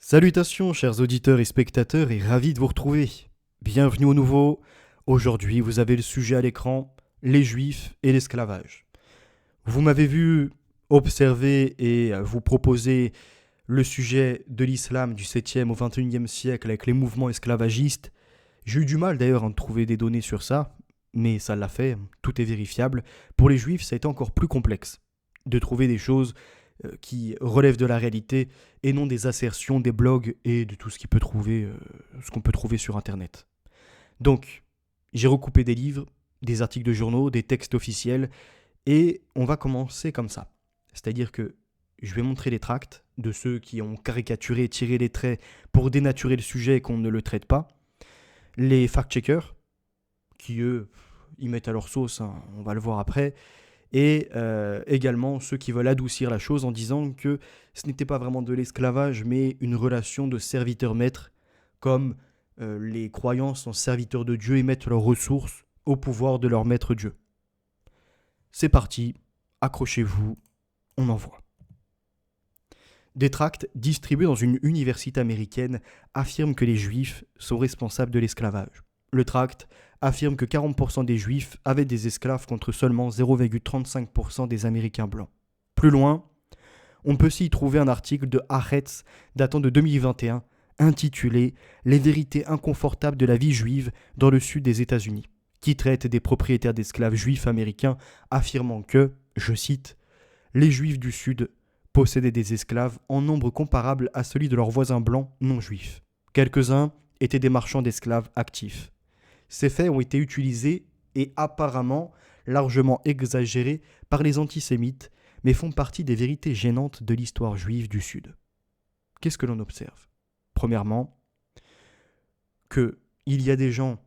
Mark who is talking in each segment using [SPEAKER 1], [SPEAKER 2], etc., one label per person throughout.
[SPEAKER 1] Salutations chers auditeurs et spectateurs et ravi de vous retrouver. Bienvenue au nouveau. Aujourd'hui vous avez le sujet à l'écran, les juifs et l'esclavage. Vous m'avez vu observer et vous proposer le sujet de l'islam du 7e au 21e siècle avec les mouvements esclavagistes. J'ai eu du mal d'ailleurs à trouver des données sur ça, mais ça l'a fait, tout est vérifiable. Pour les juifs ça a été encore plus complexe de trouver des choses qui relèvent de la réalité et non des assertions, des blogs et de tout ce qu'on peut trouver sur Internet. Donc, j'ai recoupé des livres, des articles de journaux, des textes officiels et on va commencer comme ça. C'est-à-dire que je vais montrer les tracts de ceux qui ont caricaturé, tiré les traits pour dénaturer le sujet et qu'on ne le traite pas. Les fact-checkers, qui eux, y mettent à leur sauce, hein, on va le voir après. Et également ceux qui veulent adoucir la chose en disant que ce n'était pas vraiment de l'esclavage, mais une relation de serviteur-maître, comme les croyants sont serviteurs de Dieu et mettent leurs ressources au pouvoir de leur maître Dieu. C'est parti, accrochez-vous, on envoie. Des tracts distribués dans une université américaine affirment que les juifs sont responsables de l'esclavage. Le tract affirme que 40% des juifs avaient des esclaves contre seulement 0,35% des Américains blancs. Plus loin, on peut s'y trouver un article de Haaretz datant de 2021 intitulé « Les vérités inconfortables de la vie juive dans le sud des États-Unis » qui traite des propriétaires d'esclaves juifs américains affirmant que, je cite, « les juifs du sud possédaient des esclaves en nombre comparable à celui de leurs voisins blancs non juifs. Quelques-uns étaient des marchands d'esclaves actifs. Ces faits ont été utilisés et apparemment largement exagérés par les antisémites, mais font partie des vérités gênantes de l'histoire juive du Sud. » Qu'est-ce que l'on observe ? Premièrement, qu'il y a des gens,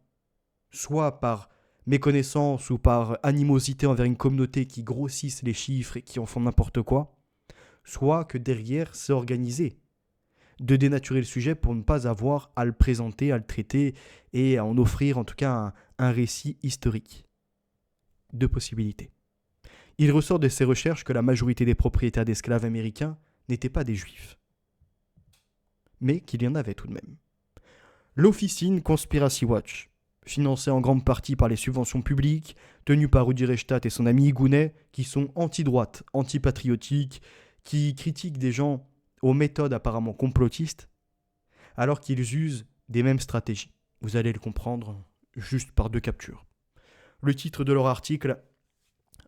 [SPEAKER 1] soit par méconnaissance ou par animosité envers une communauté qui grossissent les chiffres et qui en font n'importe quoi, soit que derrière c'est organisé de dénaturer le sujet pour ne pas avoir à le présenter, à le traiter et à en offrir en tout cas un récit historique. Deux possibilités. Il ressort de ces recherches que la majorité des propriétaires d'esclaves américains n'étaient pas des juifs, mais qu'il y en avait tout de même. L'officine Conspiracy Watch, financée en grande partie par les subventions publiques, tenue par Rudi Reichstadt et son ami Gounet, qui sont anti-droite, anti-patriotiques, qui critiquent des gens aux méthodes apparemment complotistes, alors qu'ils usent des mêmes stratégies. Vous allez le comprendre juste par deux captures. Le titre de leur article,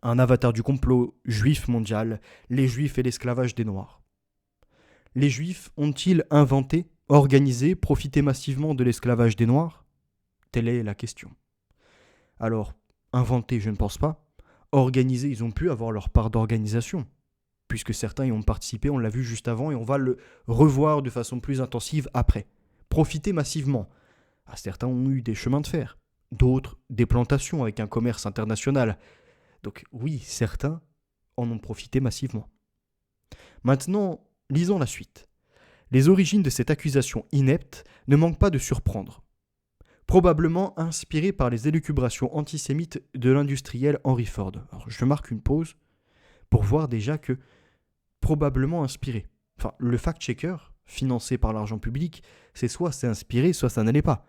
[SPEAKER 1] un avatar du complot juif mondial, les juifs et l'esclavage des noirs. Les juifs ont-ils inventé, organisé, profité massivement de l'esclavage des noirs ? Telle est la question. Alors, inventé, je ne pense pas. Organisé, ils ont pu avoir leur part d'organisation, puisque certains y ont participé, on l'a vu juste avant, et on va le revoir de façon plus intensive après. Profiter massivement. Certains ont eu des chemins de fer, d'autres des plantations avec un commerce international. Donc oui, certains en ont profité massivement. Maintenant, lisons la suite. Les origines de cette accusation inepte ne manquent pas de surprendre. Probablement inspirée par les élucubrations antisémites de l'industriel Henry Ford. Alors je marque une pause pour voir déjà que probablement inspiré. Enfin, le fact-checker, financé par l'argent public, c'est soit c'est inspiré, soit ça n'allait pas.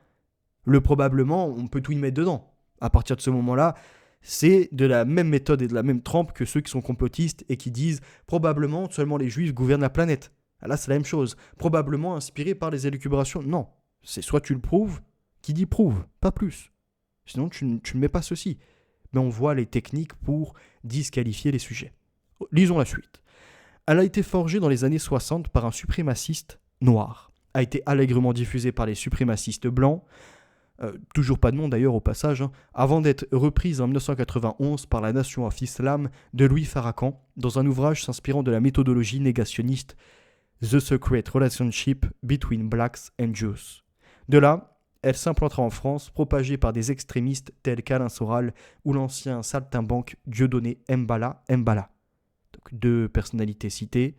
[SPEAKER 1] Le probablement, on peut tout y mettre dedans. À partir de ce moment-là, c'est de la même méthode et de la même trempe que ceux qui sont complotistes et qui disent probablement seulement les juifs gouvernent la planète. Là, c'est la même chose. Probablement inspiré par les élucubrations. Non, c'est soit tu le prouves, qui dit prouve, pas plus. Sinon, tu ne mets pas ceci. Mais on voit les techniques pour disqualifier les sujets. Lisons la suite. Elle a été forgée dans les années 60 par un suprémaciste noir, a été allègrement diffusée par les suprémacistes blancs, toujours pas de nom d'ailleurs au passage, avant d'être reprise en 1991 par la Nation of Islam de Louis Farrakhan dans un ouvrage s'inspirant de la méthodologie négationniste The Secret Relationship Between Blacks and Jews. De là, elle s'implantera en France, propagée par des extrémistes tels qu'Alain Soral ou l'ancien saltimbanque Dieudonné Mbala. Donc deux personnalités citées,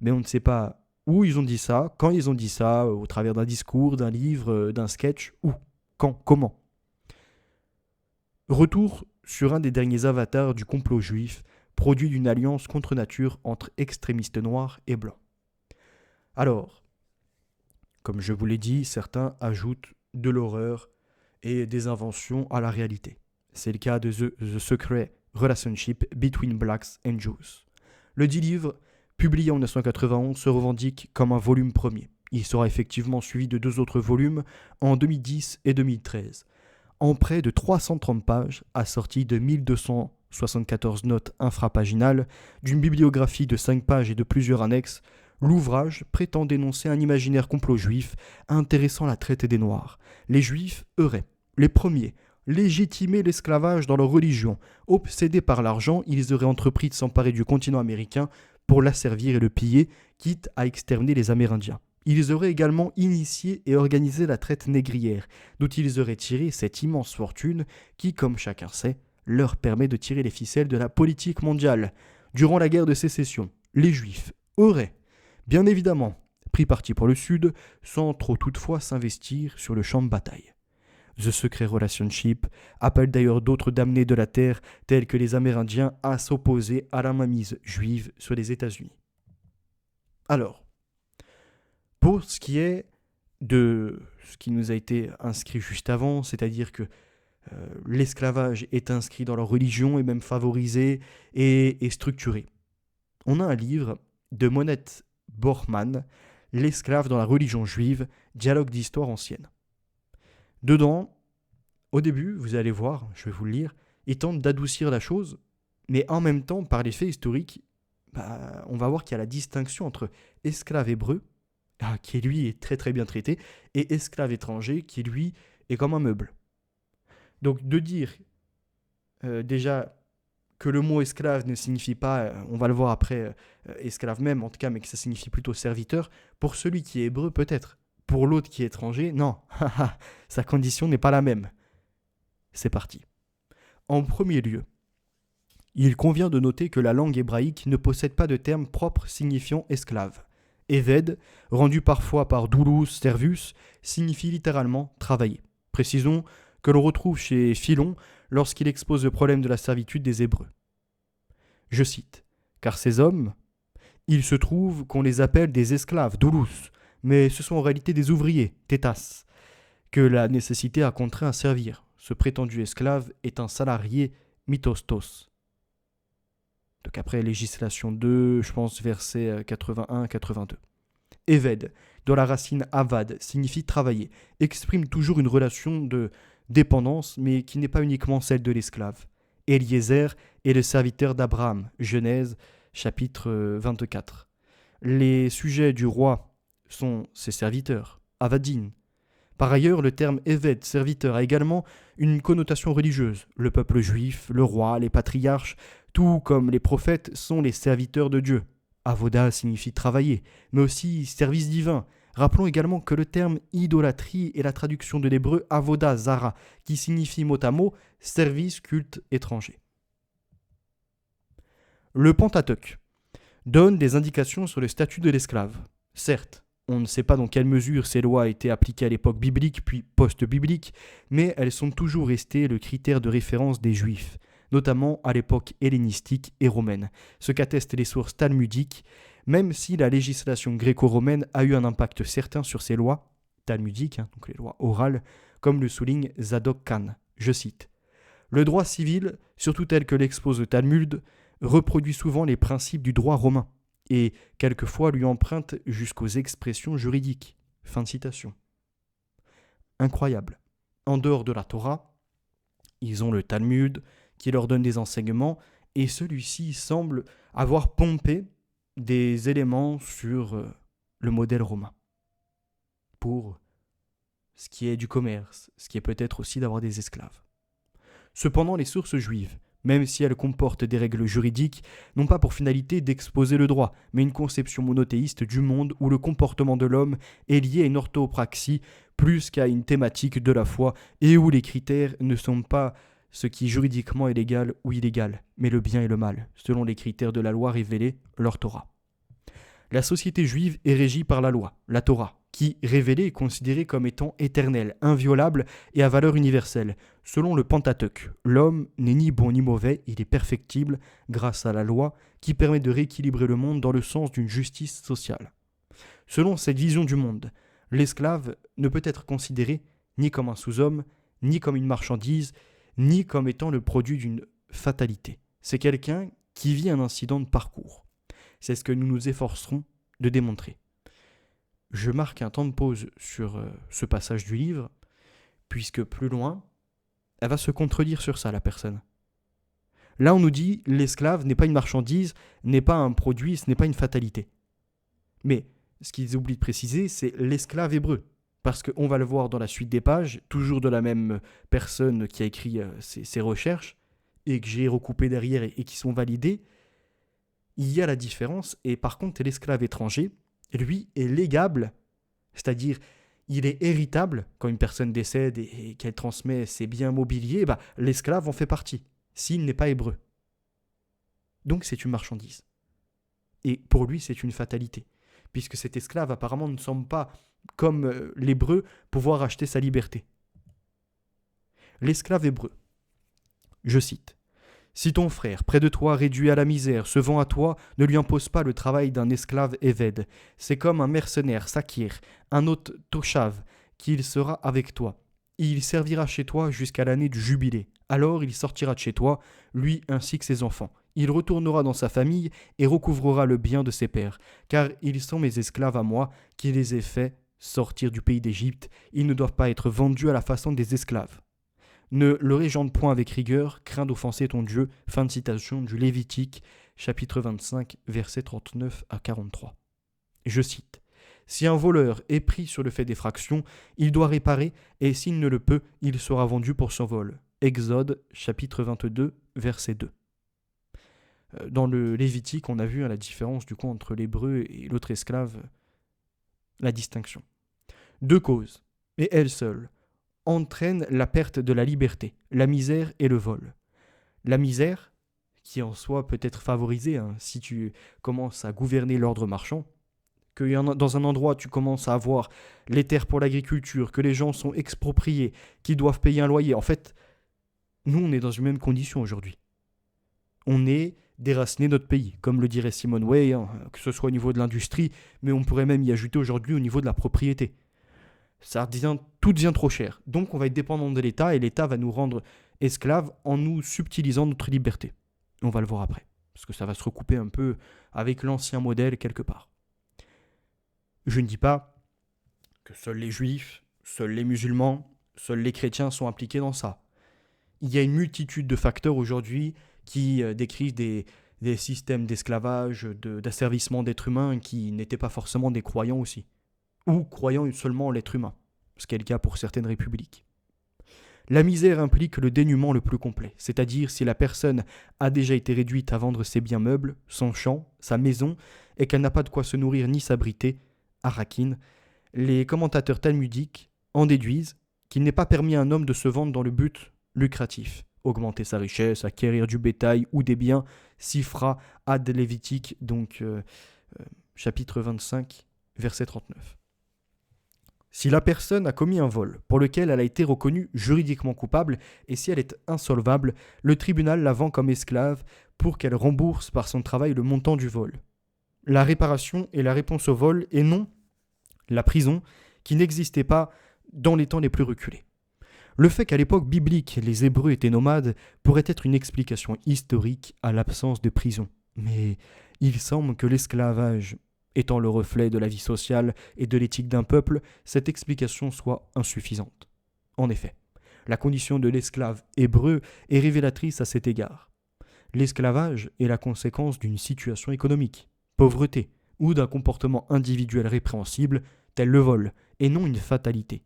[SPEAKER 1] mais on ne sait pas où ils ont dit ça, quand ils ont dit ça, au travers d'un discours, d'un livre, d'un sketch, où, quand, comment. Retour sur un des derniers avatars du complot juif, produit d'une alliance contre nature entre extrémistes noirs et blancs. Alors, Comme je vous l'ai dit, certains ajoutent de l'horreur et des inventions à la réalité. C'est le cas de The Secret Relationship Between Blacks and Jews. Le dit livre, publié en 1991, se revendique comme un volume premier. Il sera effectivement suivi de 2 autres volumes en 2010 et 2013. En près de 330 pages, assorti de 1274 notes infrapaginales, d'une bibliographie de 5 pages et de plusieurs annexes, l'ouvrage prétend dénoncer un imaginaire complot juif intéressant la traite des Noirs. Les Juifs auraient, les premiers, légitimé l'esclavage dans leur religion. Obsédés par l'argent, ils auraient entrepris de s'emparer du continent américain pour l'asservir et le piller, quitte à exterminer les Amérindiens. Ils auraient également initié et organisé la traite négrière, dont ils auraient tiré cette immense fortune qui, comme chacun sait, leur permet de tirer les ficelles de la politique mondiale. Durant la guerre de sécession, les Juifs auraient, bien évidemment, pris parti pour le Sud, sans trop toutefois s'investir sur le champ de bataille. The Secret Relationship appelle d'ailleurs d'autres damnés de la terre, tels que les Amérindiens, à s'opposer à la mainmise juive sur les États-Unis. Alors, pour ce qui est de ce qui nous a été inscrit juste avant, c'est-à-dire que l'esclavage est inscrit dans leur religion et même favorisé et structuré. On a un livre de Monette Bormann, L'esclave dans la religion juive, dialogue d'histoire ancienne. Dedans, au début, vous allez voir, je vais vous le lire, il tente d'adoucir la chose, mais en même temps, par les faits historiques, on va voir qu'il y a la distinction entre esclave hébreu, qui lui est très très bien traité, et esclave étranger, qui lui est comme un meuble. Donc de dire déjà que le mot esclave ne signifie pas, on va le voir après, esclave même en tout cas, mais que ça signifie plutôt serviteur, pour celui qui est hébreu peut-être, pour l'autre qui est étranger, non, sa condition n'est pas la même. C'est parti. En premier lieu, il convient de noter que la langue hébraïque ne possède pas de terme propre signifiant esclave. Eved, rendu parfois par doulos servus, signifie littéralement travailler. Précisons que l'on retrouve chez Philon lorsqu'il expose le problème de la servitude des Hébreux. Je cite, « Car ces hommes, il se trouve qu'on les appelle des esclaves, doulos, mais ce sont en réalité des ouvriers, tétas, que la nécessité a contraint à servir. Ce prétendu esclave est un salarié mitostos. » Donc après législation 2, je pense verset 81-82. Eved, dont la racine avad signifie travailler, exprime toujours une relation de dépendance, mais qui n'est pas uniquement celle de l'esclave. Eliezer est le serviteur d'Abraham, Genèse chapitre 24. Les sujets du roi sont ses serviteurs, avadim. Par ailleurs, le terme Eved, serviteur, a également une connotation religieuse. Le peuple juif, le roi, les patriarches, tout comme les prophètes, sont les serviteurs de Dieu. Avoda signifie travailler, mais aussi service divin. Rappelons également que le terme idolâtrie est la traduction de l'hébreu avoda zara, qui signifie mot à mot service culte étranger. Le Pentateuque donne des indications sur le statut de l'esclave. Certes, on ne sait pas dans quelle mesure ces lois étaient appliquées à l'époque biblique puis post-biblique, mais elles sont toujours restées le critère de référence des Juifs, notamment à l'époque hellénistique et romaine, ce qu'attestent les sources talmudiques, même si la législation gréco-romaine a eu un impact certain sur ces lois talmudiques, donc les lois orales, comme le souligne Zadok Khan. Je cite, « Le droit civil, surtout tel que l'expose le Talmud, reproduit souvent les principes du droit romain, et quelquefois lui emprunte jusqu'aux expressions juridiques. » Fin de citation. Incroyable. En dehors de la Torah, ils ont le Talmud qui leur donne des enseignements, et celui-ci semble avoir pompé des éléments sur le modèle romain. Pour ce qui est du commerce, ce qui est peut-être aussi d'avoir des esclaves. Cependant, les sources juives, même si elles comportent des règles juridiques, n'ont pas pour finalité d'exposer le droit, mais une conception monothéiste du monde où le comportement de l'homme est lié à une orthopraxie plus qu'à une thématique de la foi et où les critères ne sont pas ce qui juridiquement est légal ou illégal, mais le bien et le mal, selon les critères de la loi révélée, leur Torah. La société juive est régie par la loi, la Torah, qui, révélée, est considérée comme étant éternelle, inviolable et à valeur universelle. Selon le Pentateuque, l'homme n'est ni bon ni mauvais, il est perfectible grâce à la loi qui permet de rééquilibrer le monde dans le sens d'une justice sociale. Selon cette vision du monde, L'esclave ne peut être considéré ni comme un sous-homme, ni comme une marchandise, ni comme étant le produit d'une fatalité. C'est quelqu'un qui vit un incident de parcours. C'est ce que nous nous efforcerons de démontrer. Je marque un temps de pause sur ce passage du livre, puisque plus loin, elle va se contredire sur ça, la personne. Là, on nous dit l'esclave n'est pas une marchandise, n'est pas un produit, ce n'est pas une fatalité. Mais ce qu'ils oublient de préciser, c'est l'esclave hébreu. Parce qu'on va le voir dans la suite des pages, toujours de la même personne qui a écrit ces recherches, et que j'ai recoupé derrière et qui sont validées, il y a la différence, et par contre, l'esclave étranger, lui, est légable, c'est-à-dire il est héritable quand une personne décède et qu'elle transmet ses biens mobiliers, l'esclave en fait partie, s'il n'est pas hébreu. Donc c'est une marchandise. Et pour lui, c'est une fatalité, puisque cet esclave apparemment ne semble pas, comme l'hébreu, pouvoir acheter sa liberté. L'esclave hébreu, je cite, « Si ton frère, près de toi, réduit à la misère, se vend à toi, ne lui impose pas le travail d'un esclave évêde. C'est comme un mercenaire, sakir, un hôte toshav, qu'il sera avec toi. Il servira chez toi jusqu'à l'année du jubilé. Alors il sortira de chez toi, lui ainsi que ses enfants. Il retournera dans sa famille et recouvrera le bien de ses pères, car ils sont mes esclaves à moi, qui les ai fait sortir du pays d'Égypte. Ils ne doivent pas être vendus à la façon des esclaves. Ne le régente point avec rigueur, crains d'offenser ton Dieu. » Fin de citation du Lévitique, chapitre 25, versets 39 à 43. Je cite, « Si un voleur est pris sur le fait d'effraction, il doit réparer, et s'il ne le peut, il sera vendu pour son vol. » Exode, chapitre 22, verset 2. Dans le Lévitique, on a vu la différence du coup entre l'hébreu et l'autre esclave, la distinction. Deux causes, et elles seules, entraînent la perte de la liberté, la misère et le vol. La misère, qui en soi peut être favorisée si tu commences à gouverner l'ordre marchand, que dans un endroit tu commences à avoir les terres pour l'agriculture, que les gens sont expropriés, qu'ils doivent payer un loyer. En fait, nous on est dans une même condition aujourd'hui. On est déraciné notre pays, comme le dirait Simone Weil, que ce soit au niveau de l'industrie, mais on pourrait même y ajouter aujourd'hui au niveau de la propriété. Tout devient trop cher. Donc on va être dépendant de l'État et l'État va nous rendre esclaves en nous subtilisant notre liberté. On va le voir après, parce que ça va se recouper un peu avec l'ancien modèle quelque part. Je ne dis pas que seuls les juifs, seuls les musulmans, seuls les chrétiens sont impliqués dans ça. Il y a une multitude de facteurs aujourd'hui qui décrivent des systèmes d'esclavage, d'asservissement d'êtres humains qui n'étaient pas forcément des croyants aussi, ou croyant seulement en l'être humain, ce qui est le cas pour certaines républiques. La misère implique le dénuement le plus complet, c'est-à-dire si la personne a déjà été réduite à vendre ses biens meubles, son champ, sa maison, et qu'elle n'a pas de quoi se nourrir ni s'abriter, Arakin, les commentateurs talmudiques en déduisent qu'il n'est pas permis à un homme de se vendre dans le but lucratif, augmenter sa richesse, acquérir du bétail ou des biens, Sifra ad Lévitique, donc chapitre 25, verset 39. Si la personne a commis un vol pour lequel elle a été reconnue juridiquement coupable et si elle est insolvable, le tribunal la vend comme esclave pour qu'elle rembourse par son travail le montant du vol. La réparation est la réponse au vol et non la prison qui n'existait pas dans les temps les plus reculés. Le fait qu'à l'époque biblique, les Hébreux étaient nomades pourrait être une explication historique à l'absence de prison. Mais il semble que l'esclavage étant le reflet de la vie sociale et de l'éthique d'un peuple, cette explication soit insuffisante. En effet, la condition de l'esclave hébreu est révélatrice à cet égard. L'esclavage est la conséquence d'une situation économique, pauvreté, ou d'un comportement individuel répréhensible, tel le vol, et non une fatalité.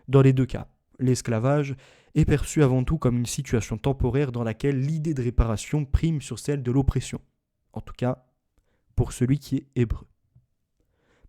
[SPEAKER 1] Dans les deux cas, l'esclavage est perçu avant tout comme une situation temporaire dans laquelle l'idée de réparation prime sur celle de l'oppression. En tout cas, pour celui qui est hébreu.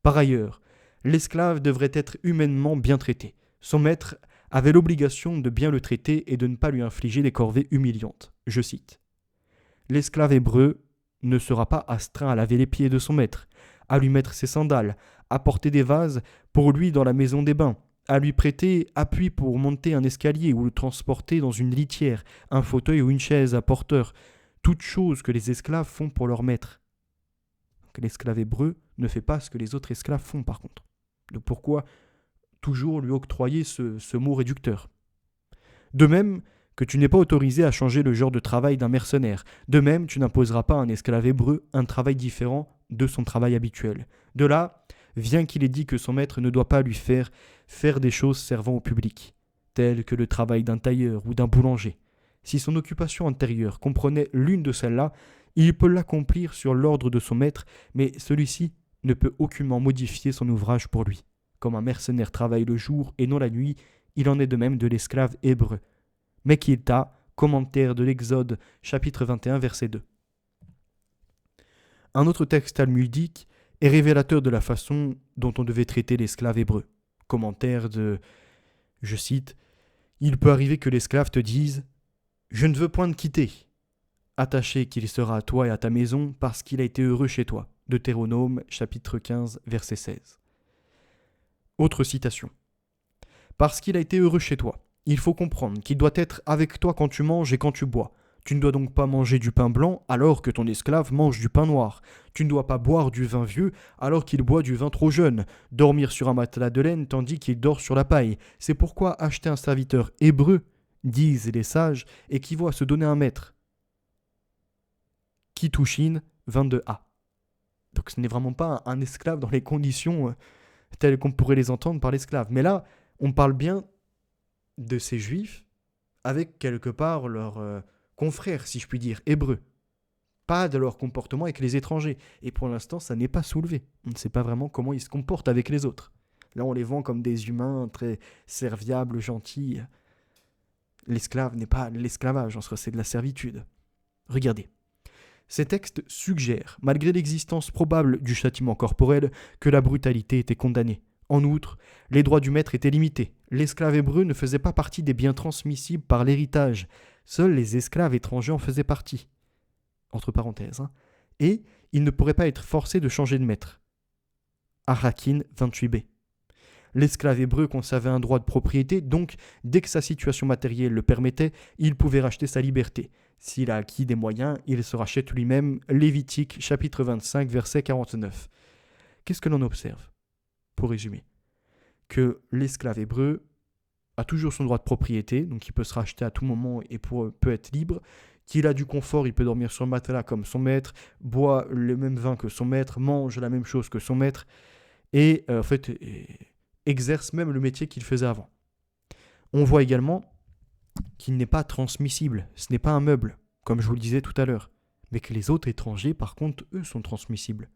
[SPEAKER 1] Par ailleurs, l'esclave devrait être humainement bien traité. Son maître avait l'obligation de bien le traiter et de ne pas lui infliger des corvées humiliantes. Je cite. « L'esclave hébreu ne sera pas astreint à laver les pieds de son maître, à lui mettre ses sandales, à porter des vases pour lui dans la maison des bains, à lui prêter appui pour monter un escalier ou le transporter dans une litière, un fauteuil ou une chaise à porteur, toutes choses que les esclaves font pour leur maître. » Donc l'esclave hébreu ne fait pas ce que les autres esclaves font par contre. Donc pourquoi toujours lui octroyer ce mot réducteur? De même que tu n'es pas autorisé à changer le genre de travail d'un mercenaire. De même, tu n'imposeras pas à un esclave hébreu un travail différent de son travail habituel. De là vient qu'il est dit que son maître ne doit pas lui faire des choses servant au public, telles que le travail d'un tailleur ou d'un boulanger. Si son occupation antérieure comprenait l'une de celles-là, il peut l'accomplir sur l'ordre de son maître, mais celui-ci ne peut aucunement modifier son ouvrage pour lui. Comme un mercenaire travaille le jour et non la nuit, il en est de même de l'esclave hébreu. Mekilta, commentaire de l'Exode, chapitre 21, verset 2. Un autre texte talmudique est révélateur de la façon dont on devait traiter l'esclave hébreu. Commentaire de, je cite, « Il peut arriver que l'esclave te dise « Je ne veux point te quitter. Attaché qu'il sera à toi et à ta maison parce qu'il a été heureux chez toi. » Deutéronome, chapitre 15, verset 16. Autre citation. « Parce qu'il a été heureux chez toi. Il faut comprendre qu'il doit être avec toi quand tu manges et quand tu bois. Tu ne dois donc pas manger du pain blanc alors que ton esclave mange du pain noir. Tu ne dois pas boire du vin vieux alors qu'il boit du vin trop jeune. Dormir sur un matelas de laine tandis qu'il dort sur la paille. C'est pourquoi acheter un serviteur hébreu, disent les sages, équivaut à se donner un maître. » Kitushin 22a. Donc ce n'est vraiment pas un esclave dans les conditions telles qu'on pourrait les entendre par l'esclave. Mais là, on parle bien de ces juifs avec quelque part leurs confrères, si je puis dire, hébreux. Pas de leur comportement avec les étrangers. Et pour l'instant, ça n'est pas soulevé. On ne sait pas vraiment comment ils se comportent avec les autres. Là, on les vend comme des humains très serviables, gentils. L'esclave n'est pas l'esclavage, en soi, c'est de la servitude. Regardez. Ces textes suggèrent, malgré l'existence probable du châtiment corporel, que la brutalité était condamnée. En outre, les droits du maître étaient limités. L'esclave hébreu ne faisait pas partie des biens transmissibles par l'héritage. Seuls les esclaves étrangers en faisaient partie. Entre parenthèses. Et il ne pourrait pas être forcé de changer de maître. Arakin 28b. L'esclave hébreu conservait un droit de propriété, donc dès que sa situation matérielle le permettait, il pouvait racheter sa liberté. S'il a acquis des moyens, il se rachète lui-même. Lévitique, chapitre 25, verset 49. Qu'est-ce que l'on observe? Pour résumer, que l'esclave hébreu a toujours son droit de propriété, donc il peut se racheter à tout moment et peut être libre, qu'il a du confort, il peut dormir sur le matelas comme son maître, boit le même vin que son maître, mange la même chose que son maître, et exerce même le métier qu'il faisait avant. On voit également qu'il n'est pas transmissible, ce n'est pas un meuble, comme je vous le disais tout à l'heure, mais que les autres étrangers, par contre, eux, sont transmissibles.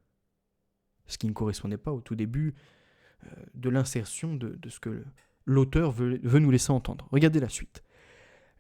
[SPEAKER 1] Ce qui ne correspondait pas au tout début de l'insertion de ce que l'auteur veut nous laisser entendre. Regardez la suite.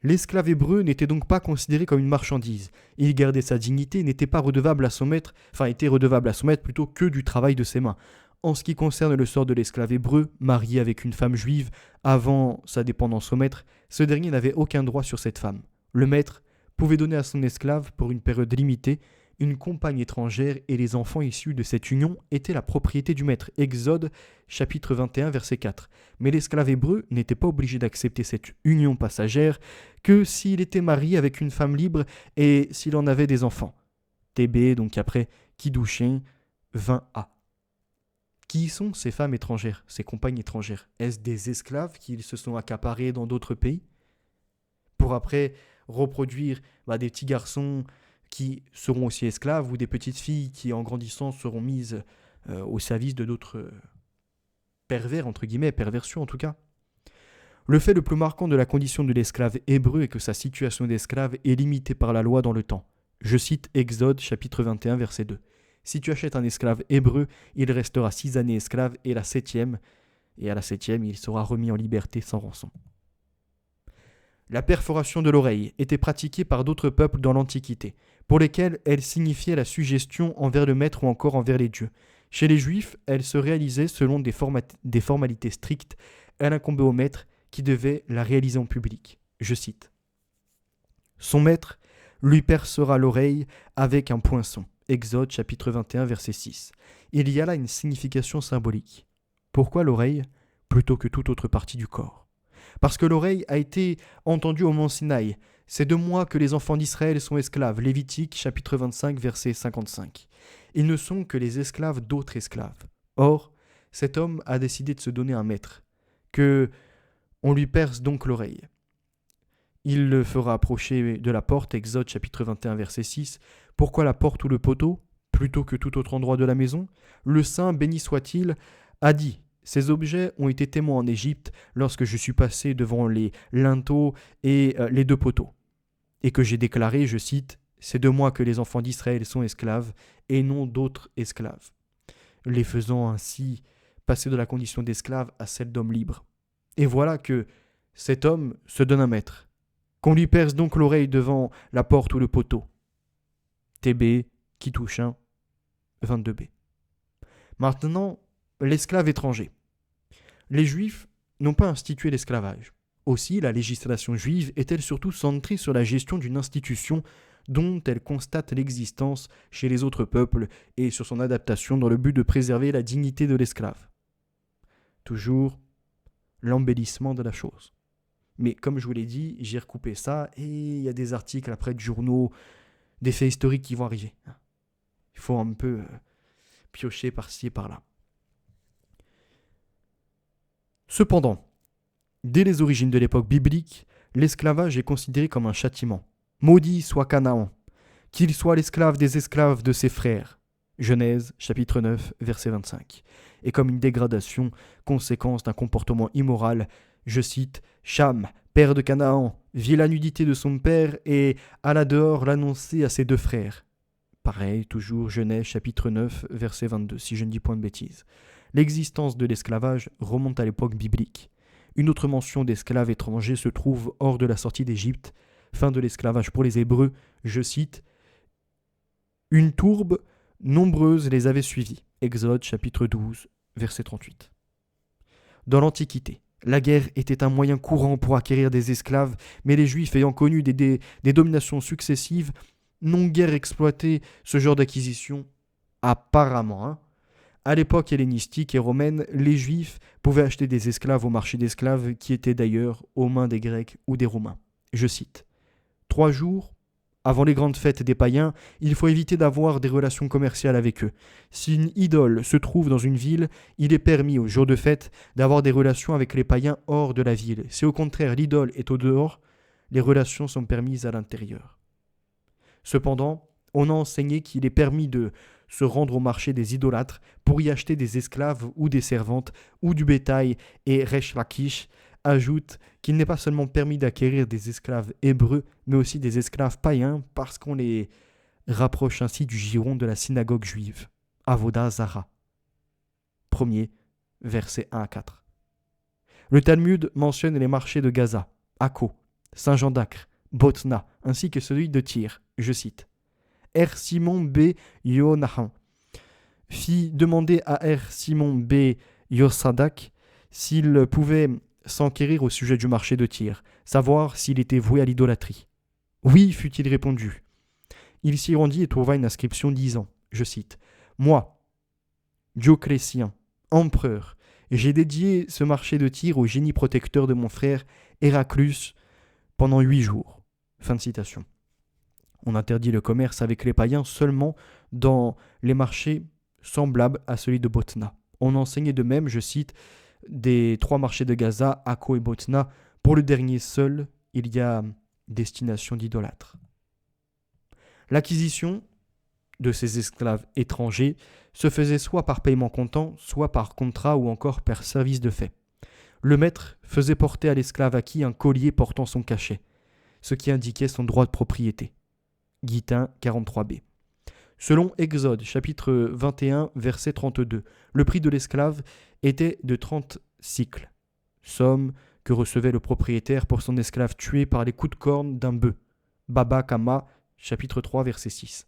[SPEAKER 1] L'esclave hébreu n'était donc pas considéré comme une marchandise. Il gardait sa dignité et n'était pas redevable à son maître, était redevable à son maître plutôt que du travail de ses mains. En ce qui concerne le sort de l'esclave hébreu, marié avec une femme juive, avant sa dépendance au maître, ce dernier n'avait aucun droit sur cette femme. Le maître pouvait donner à son esclave, pour une période limitée, une compagne étrangère et les enfants issus de cette union étaient la propriété du maître. Exode, chapitre 21, verset 4. Mais l'esclave hébreu n'était pas obligé d'accepter cette union passagère que s'il était marié avec une femme libre et s'il en avait des enfants. TB, donc après Kiddushin 20a. Qui sont ces femmes étrangères, ces compagnes étrangères? Est-ce des esclaves qui se sont accaparés dans d'autres pays pour après reproduire des petits garçons qui seront aussi esclaves ou des petites filles qui, en grandissant, seront mises au service de d'autres pervers, entre guillemets, perversions en tout cas. Le fait le plus marquant de la condition de l'esclave hébreu est que sa situation d'esclave est limitée par la loi dans le temps. Je cite Exode, chapitre 21, verset 2. Si tu achètes un esclave hébreu, il restera 6 années esclave et à la 7e, il sera remis en liberté sans rançon. La perforation de l'oreille était pratiquée par d'autres peuples dans l'Antiquité, pour lesquels elle signifiait la suggestion envers le maître ou encore envers les dieux. Chez les Juifs, elle se réalisait selon des formalités strictes. Elle incombait au maître qui devait la réaliser en public. Je cite. « Son maître lui percera l'oreille avec un poinçon. » Exode chapitre 21 verset 6. Il y a là une signification symbolique. Pourquoi l'oreille plutôt que toute autre partie du corps? Parce que l'oreille a été entendue au mont Sinaï. C'est de moi que les enfants d'Israël sont esclaves. Lévitique chapitre 25 verset 55. Ils ne sont que les esclaves d'autres esclaves. Or, cet homme a décidé de se donner un maître, que on lui perce donc l'oreille. Il le fera approcher de la porte, Exode chapitre 21 verset 6. Pourquoi la porte ou le poteau, plutôt que tout autre endroit de la maison? Le saint, béni soit-il, a dit: ces objets ont été témoins en Égypte lorsque je suis passé devant les linteaux et les deux poteaux, et que j'ai déclaré, je cite, c'est de moi que les enfants d'Israël sont esclaves, et non d'autres esclaves, les faisant ainsi passer de la condition d'esclave à celle d'homme libre. Et voilà que cet homme se donne un maître, qu'on lui perce donc l'oreille devant la porte ou le poteau. TB, qui touche 1, 22b. Maintenant, l'esclave étranger. Les Juifs n'ont pas institué l'esclavage. Aussi, la législation juive est-elle surtout centrée sur la gestion d'une institution dont elle constate l'existence chez les autres peuples et sur son adaptation dans le but de préserver la dignité de l'esclave. Toujours l'embellissement de la chose. Mais comme je vous l'ai dit, j'ai recoupé ça et il y a des articles après de journaux, des faits historiques qui vont arriver. Il faut un peu piocher par-ci et par-là. Cependant, dès les origines de l'époque biblique, l'esclavage est considéré comme un châtiment. Maudit soit Canaan, qu'il soit l'esclave des esclaves de ses frères. Genèse, chapitre 9, verset 25. Et comme une dégradation, conséquence d'un comportement immoral, je cite, Cham, père de Canaan, vit la nudité de son père et alla dehors l'annoncer à ses deux frères. Pareil, toujours Genèse, chapitre 9, verset 22, si je ne dis point de bêtises. L'existence de l'esclavage remonte à l'époque biblique. Une autre mention d'esclaves étrangers se trouve hors de la sortie d'Égypte. Fin de l'esclavage pour les Hébreux, je cite, une tourbe nombreuse les avait suivis. Exode chapitre 12, verset 38. Dans l'Antiquité, la guerre était un moyen courant pour acquérir des esclaves, mais les Juifs ayant connu des dominations successives n'ont guère exploité ce genre d'acquisition, apparemment. À l'époque hellénistique et romaine, les Juifs pouvaient acheter des esclaves au marché d'esclaves qui étaient d'ailleurs aux mains des Grecs ou des Romains. Je cite, 3 jours avant les grandes fêtes des païens, il faut éviter d'avoir des relations commerciales avec eux. Si une idole se trouve dans une ville, il est permis au jour de fête d'avoir des relations avec les païens hors de la ville. Si au contraire l'idole est au dehors, les relations sont permises à l'intérieur. Cependant, on a enseigné qu'il est permis de se rendre au marché des idolâtres pour y acheter des esclaves ou des servantes ou du bétail, et Resh Lakish ajoute qu'il n'est pas seulement permis d'acquérir des esclaves hébreux, mais aussi des esclaves païens parce qu'on les rapproche ainsi du giron de la synagogue juive, Avodah Zara. 1er, versets 1 à 4. Le Talmud mentionne les marchés de Gaza, Akko, Saint-Jean d'Acre, Botna, ainsi que celui de Tyr, je cite. Simon B. Yonahan fit demander à Simon B. Yosadak s'il pouvait s'enquérir au sujet du marché de Tyr, savoir s'il était voué à l'idolâtrie. Oui, fut-il répondu. Il s'y rendit et trouva une inscription disant, je cite, moi, Dioclétien, empereur, j'ai dédié ce marché de Tyr au génie protecteur de mon frère Héraclus pendant 8 jours. Fin de citation. On interdit le commerce avec les païens seulement dans les marchés semblables à celui de Botna. On enseignait de même, je cite, des 3 marchés de Gaza, Akko et Botna. Pour le dernier seul, il y a destination d'idolâtres. L'acquisition de ces esclaves étrangers se faisait soit par paiement comptant, soit par contrat ou encore par service de fait. Le maître faisait porter à l'esclave acquis un collier portant son cachet, ce qui indiquait son droit de propriété. Guitin 43b. Selon Exode, chapitre 21, verset 32, le prix de l'esclave était de 30 cycles, somme que recevait le propriétaire pour son esclave tué par les coups de corne d'un bœuf. Baba Kama, chapitre 3, verset 6.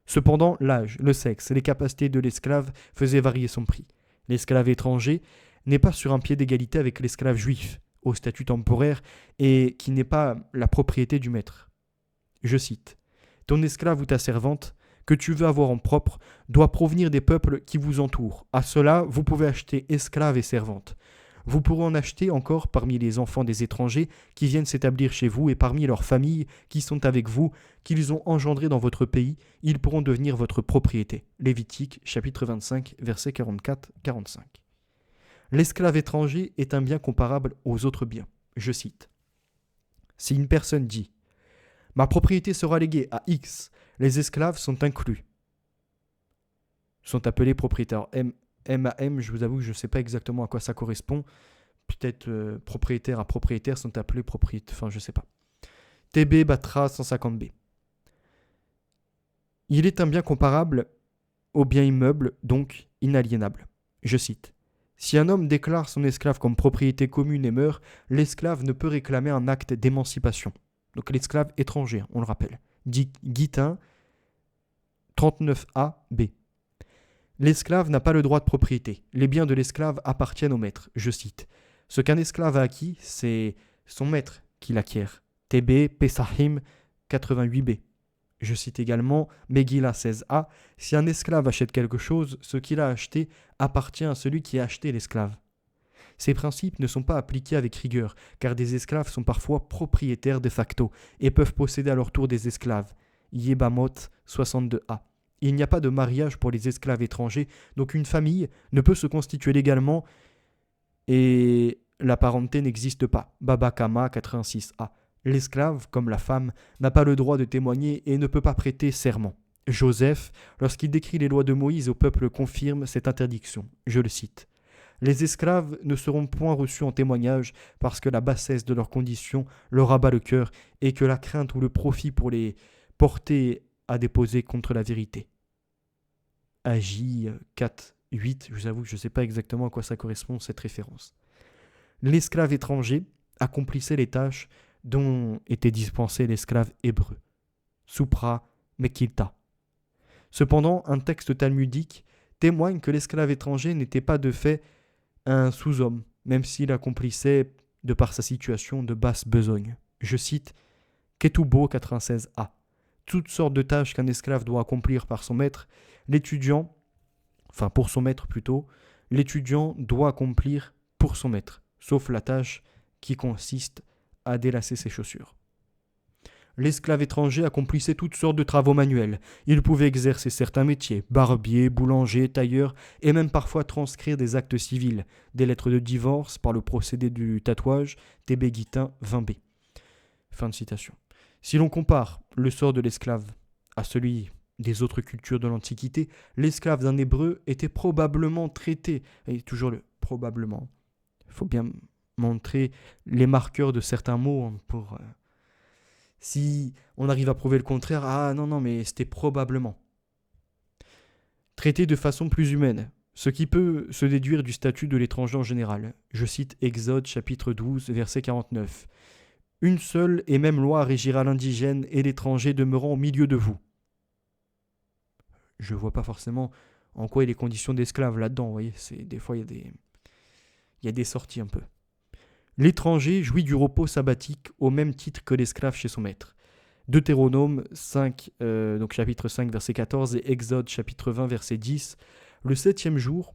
[SPEAKER 1] Cependant, l'âge, le sexe et les capacités de l'esclave faisaient varier son prix. L'esclave étranger n'est pas sur un pied d'égalité avec l'esclave juif, au statut temporaire et qui n'est pas la propriété du maître. Je cite, « Ton esclave ou ta servante, que tu veux avoir en propre, doit provenir des peuples qui vous entourent. À cela, vous pouvez acheter esclaves et servantes. Vous pourrez en acheter encore parmi les enfants des étrangers qui viennent s'établir chez vous et parmi leurs familles qui sont avec vous, qu'ils ont engendrés dans votre pays, ils pourront devenir votre propriété. » Lévitique, chapitre 25, versets 44-45. L'esclave étranger est un bien comparable aux autres biens. Je cite. Si une personne dit « Ma propriété sera léguée à X », les esclaves sont inclus. Sont appelés propriétaires. M à M, je vous avoue que je ne sais pas exactement à quoi ça correspond. Peut-être propriétaire à propriétaire sont appelés propriétaires. Enfin, je ne sais pas. TB Batra 150B. Il est un bien comparable au bien immeuble, donc inaliénable. Je cite. Si un homme déclare son esclave comme propriété commune et meurt, l'esclave ne peut réclamer un acte d'émancipation. Donc l'esclave étranger, on le rappelle. Dit Guitin 39A-B. L'esclave n'a pas le droit de propriété. Les biens de l'esclave appartiennent au maître. Je cite. Ce qu'un esclave a acquis, c'est son maître qui l'acquiert. TB Pesahim 88B. Je cite également Megillah 16a. Si un esclave achète quelque chose, ce qu'il a acheté appartient à celui qui a acheté l'esclave. Ces principes ne sont pas appliqués avec rigueur, car des esclaves sont parfois propriétaires de facto et peuvent posséder à leur tour des esclaves. Yebamot 62a. Il n'y a pas de mariage pour les esclaves étrangers, donc une famille ne peut se constituer légalement et la parenté n'existe pas. Baba Kama 86a. L'esclave, comme la femme, n'a pas le droit de témoigner et ne peut pas prêter serment. Joseph, lorsqu'il décrit les lois de Moïse au peuple, confirme cette interdiction. Je le cite. Les esclaves ne seront point reçus en témoignage parce que la bassesse de leurs conditions leur abat le cœur et que la crainte ou le profit pour les porter à déposer contre la vérité. Agi 4.8, je vous avoue que je ne sais pas exactement à quoi ça correspond cette référence. L'esclave étranger accomplissait les tâches dont était dispensé l'esclave hébreu. Supra Mekilta. Cependant, un texte talmudique témoigne que l'esclave étranger n'était pas de fait un sous-homme, même s'il accomplissait, de par sa situation, de basse besogne. Je cite Ketoubo 96a. Toutes sortes de tâches qu'un esclave doit accomplir par son maître, pour son maître plutôt, l'étudiant doit accomplir pour son maître, sauf la tâche qui consiste à délacer ses chaussures. L'esclave étranger accomplissait toutes sortes de travaux manuels. Il pouvait exercer certains métiers, barbier, boulanger, tailleur, et même parfois transcrire des actes civils, des lettres de divorce par le procédé du tatouage, TB Guitin 20b. Fin de citation. Si l'on compare le sort de l'esclave à celui des autres cultures de l'Antiquité, l'esclave d'un Hébreu était probablement traité, et toujours le probablement, il faut bien montrer les marqueurs de certains mots pour... si on arrive à prouver le contraire, ah non, mais c'était probablement. Traité de façon plus humaine, ce qui peut se déduire du statut de l'étranger en général. Je cite Exode chapitre 12, verset 49. Une seule et même loi régira l'indigène et l'étranger demeurant au milieu de vous. Je ne vois pas forcément en quoi il y a les conditions d'esclaves là-dedans, vous voyez, des fois il y a des sorties un peu. L'étranger jouit du repos sabbatique au même titre que l'esclave chez son maître. Deutéronome 5, donc chapitre 5, verset 14 et Exode chapitre 20, verset 10. Le 7e jour,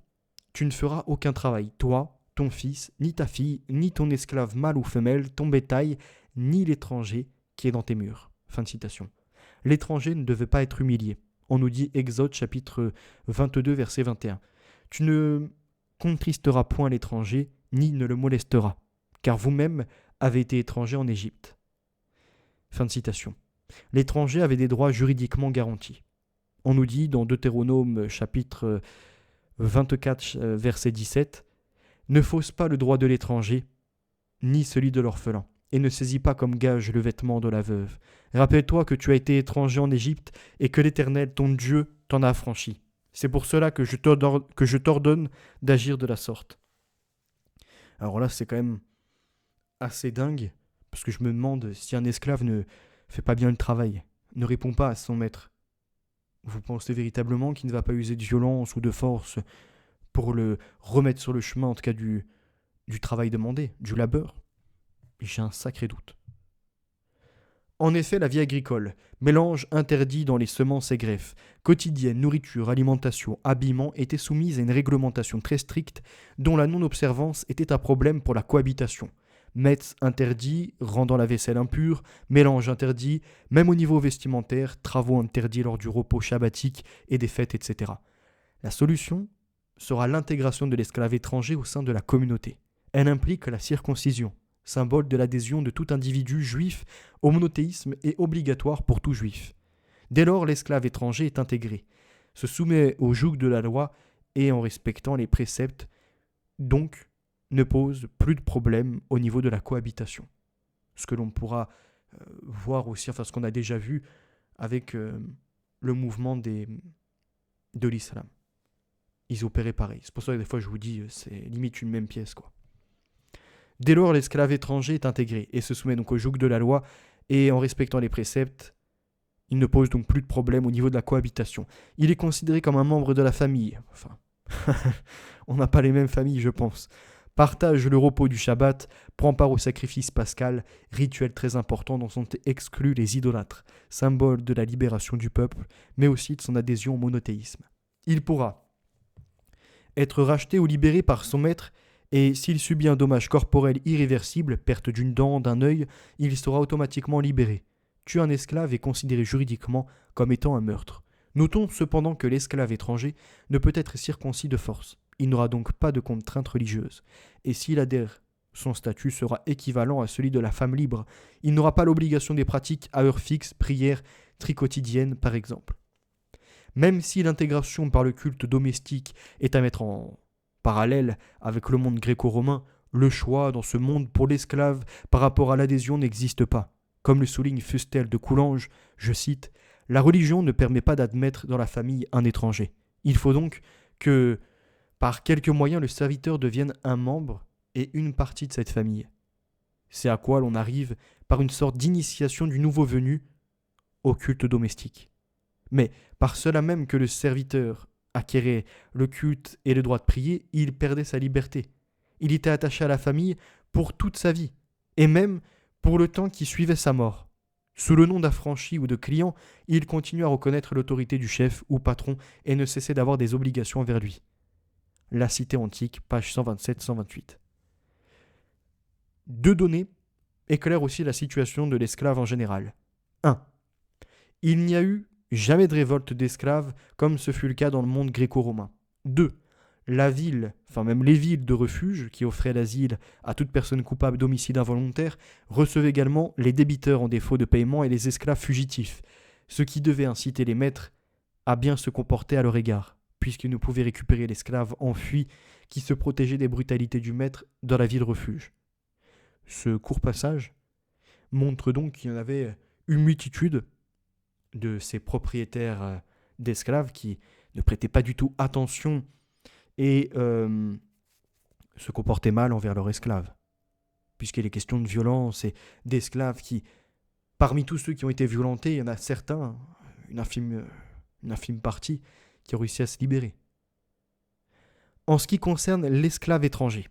[SPEAKER 1] tu ne feras aucun travail, toi, ton fils, ni ta fille, ni ton esclave mâle ou femelle, ton bétail, ni l'étranger qui est dans tes murs. Fin de citation. L'étranger ne devait pas être humilié. On nous dit Exode chapitre 22, verset 21. Tu ne contristeras point l'étranger, ni ne le molesteras, car vous-même avez été étranger en Égypte. Fin de citation. L'étranger avait des droits juridiquement garantis. On nous dit dans Deutéronome chapitre 24, verset 17, « Ne fausse pas le droit de l'étranger, ni celui de l'orphelin, et ne saisis pas comme gage le vêtement de la veuve. Rappelle-toi que tu as été étranger en Égypte et que l'Éternel, ton Dieu, t'en a affranchi. C'est pour cela que je t'ordonne d'agir de la sorte. » Alors là, c'est quand même assez dingue, parce que je me demande si un esclave ne fait pas bien le travail, ne répond pas à son maître. Vous pensez véritablement qu'il ne va pas user de violence ou de force pour le remettre sur le chemin, en tout cas du travail demandé, du labeur? J'ai un sacré doute. En effet, la vie agricole, mélange interdit dans les semences et greffes, quotidienne, nourriture, alimentation, habillement, était soumise à une réglementation très stricte dont la non-observance était un problème pour la cohabitation. Metz interdit, rendant la vaisselle impure, mélange interdit, même au niveau vestimentaire, travaux interdits lors du repos shabbatique et des fêtes, etc. La solution sera l'intégration de l'esclave étranger au sein de la communauté. Elle implique la circoncision, symbole de l'adhésion de tout individu juif au monothéisme et obligatoire pour tout juif. Dès lors, l'esclave étranger est intégré, se soumet au joug de la loi et en respectant les préceptes, donc ne pose plus de problème au niveau de la cohabitation. Ce que l'on pourra voir aussi, enfin ce qu'on a déjà vu avec le mouvement de l'islam. Ils opéraient pareil. C'est pour ça que des fois je vous dis, c'est limite une même pièce, quoi. Dès lors, l'esclave étranger est intégré et se soumet donc au joug de la loi et en respectant les préceptes, il ne pose donc plus de problème au niveau de la cohabitation. Il est considéré comme un membre de la famille. Enfin, on n'a pas les mêmes familles, je pense. Partage le repos du Shabbat, prend part au sacrifice pascal, rituel très important dont sont exclus les idolâtres, symbole de la libération du peuple, mais aussi de son adhésion au monothéisme. Il pourra être racheté ou libéré par son maître, et s'il subit un dommage corporel irréversible, perte d'une dent, d'un œil, il sera automatiquement libéré. Tuer un esclave est considéré juridiquement comme étant un meurtre. Notons cependant que l'esclave étranger ne peut être circoncis de force. Il n'aura donc pas de contrainte religieuse. Et s'il adhère, son statut sera équivalent à celui de la femme libre. Il n'aura pas l'obligation des pratiques à heure fixe, prières, tricotidiennes par exemple. Même si l'intégration par le culte domestique est à mettre en parallèle avec le monde gréco-romain, le choix dans ce monde pour l'esclave par rapport à l'adhésion n'existe pas. Comme le souligne Fustel de Coulanges, je cite, « La religion ne permet pas d'admettre dans la famille un étranger. Il faut donc que, par quelque moyen, le serviteur devienne un membre et une partie de cette famille. C'est à quoi l'on arrive par une sorte d'initiation du nouveau venu au culte domestique. Mais par cela même que le serviteur acquérait le culte et le droit de prier, il perdait sa liberté. Il était attaché à la famille pour toute sa vie, et même pour le temps qui suivait sa mort. Sous le nom d'affranchi ou de client, il continuait à reconnaître l'autorité du chef ou patron et ne cessait d'avoir des obligations envers lui. La Cité antique, page 127-128. Deux données éclairent aussi la situation de l'esclave en général. 1. Il n'y a eu jamais de révolte d'esclaves comme ce fut le cas dans le monde gréco-romain. 2. La ville, enfin même les villes de refuge qui offraient l'asile à toute personne coupable d'homicide involontaire, recevaient également les débiteurs en défaut de paiement et les esclaves fugitifs, ce qui devait inciter les maîtres à bien se comporter à leur égard, puisqu'ils ne pouvaient récupérer l'esclave enfui qui se protégeait des brutalités du maître dans la ville refuge. Ce court passage montre donc qu'il y en avait une multitude de ces propriétaires d'esclaves qui ne prêtaient pas du tout attention et se comportaient mal envers leurs esclaves. Puisqu'il est question de violence et d'esclaves qui, parmi tous ceux qui ont été violentés, il y en a certains, une infime partie, qui ont réussi à se libérer. En ce qui concerne l'esclave étranger,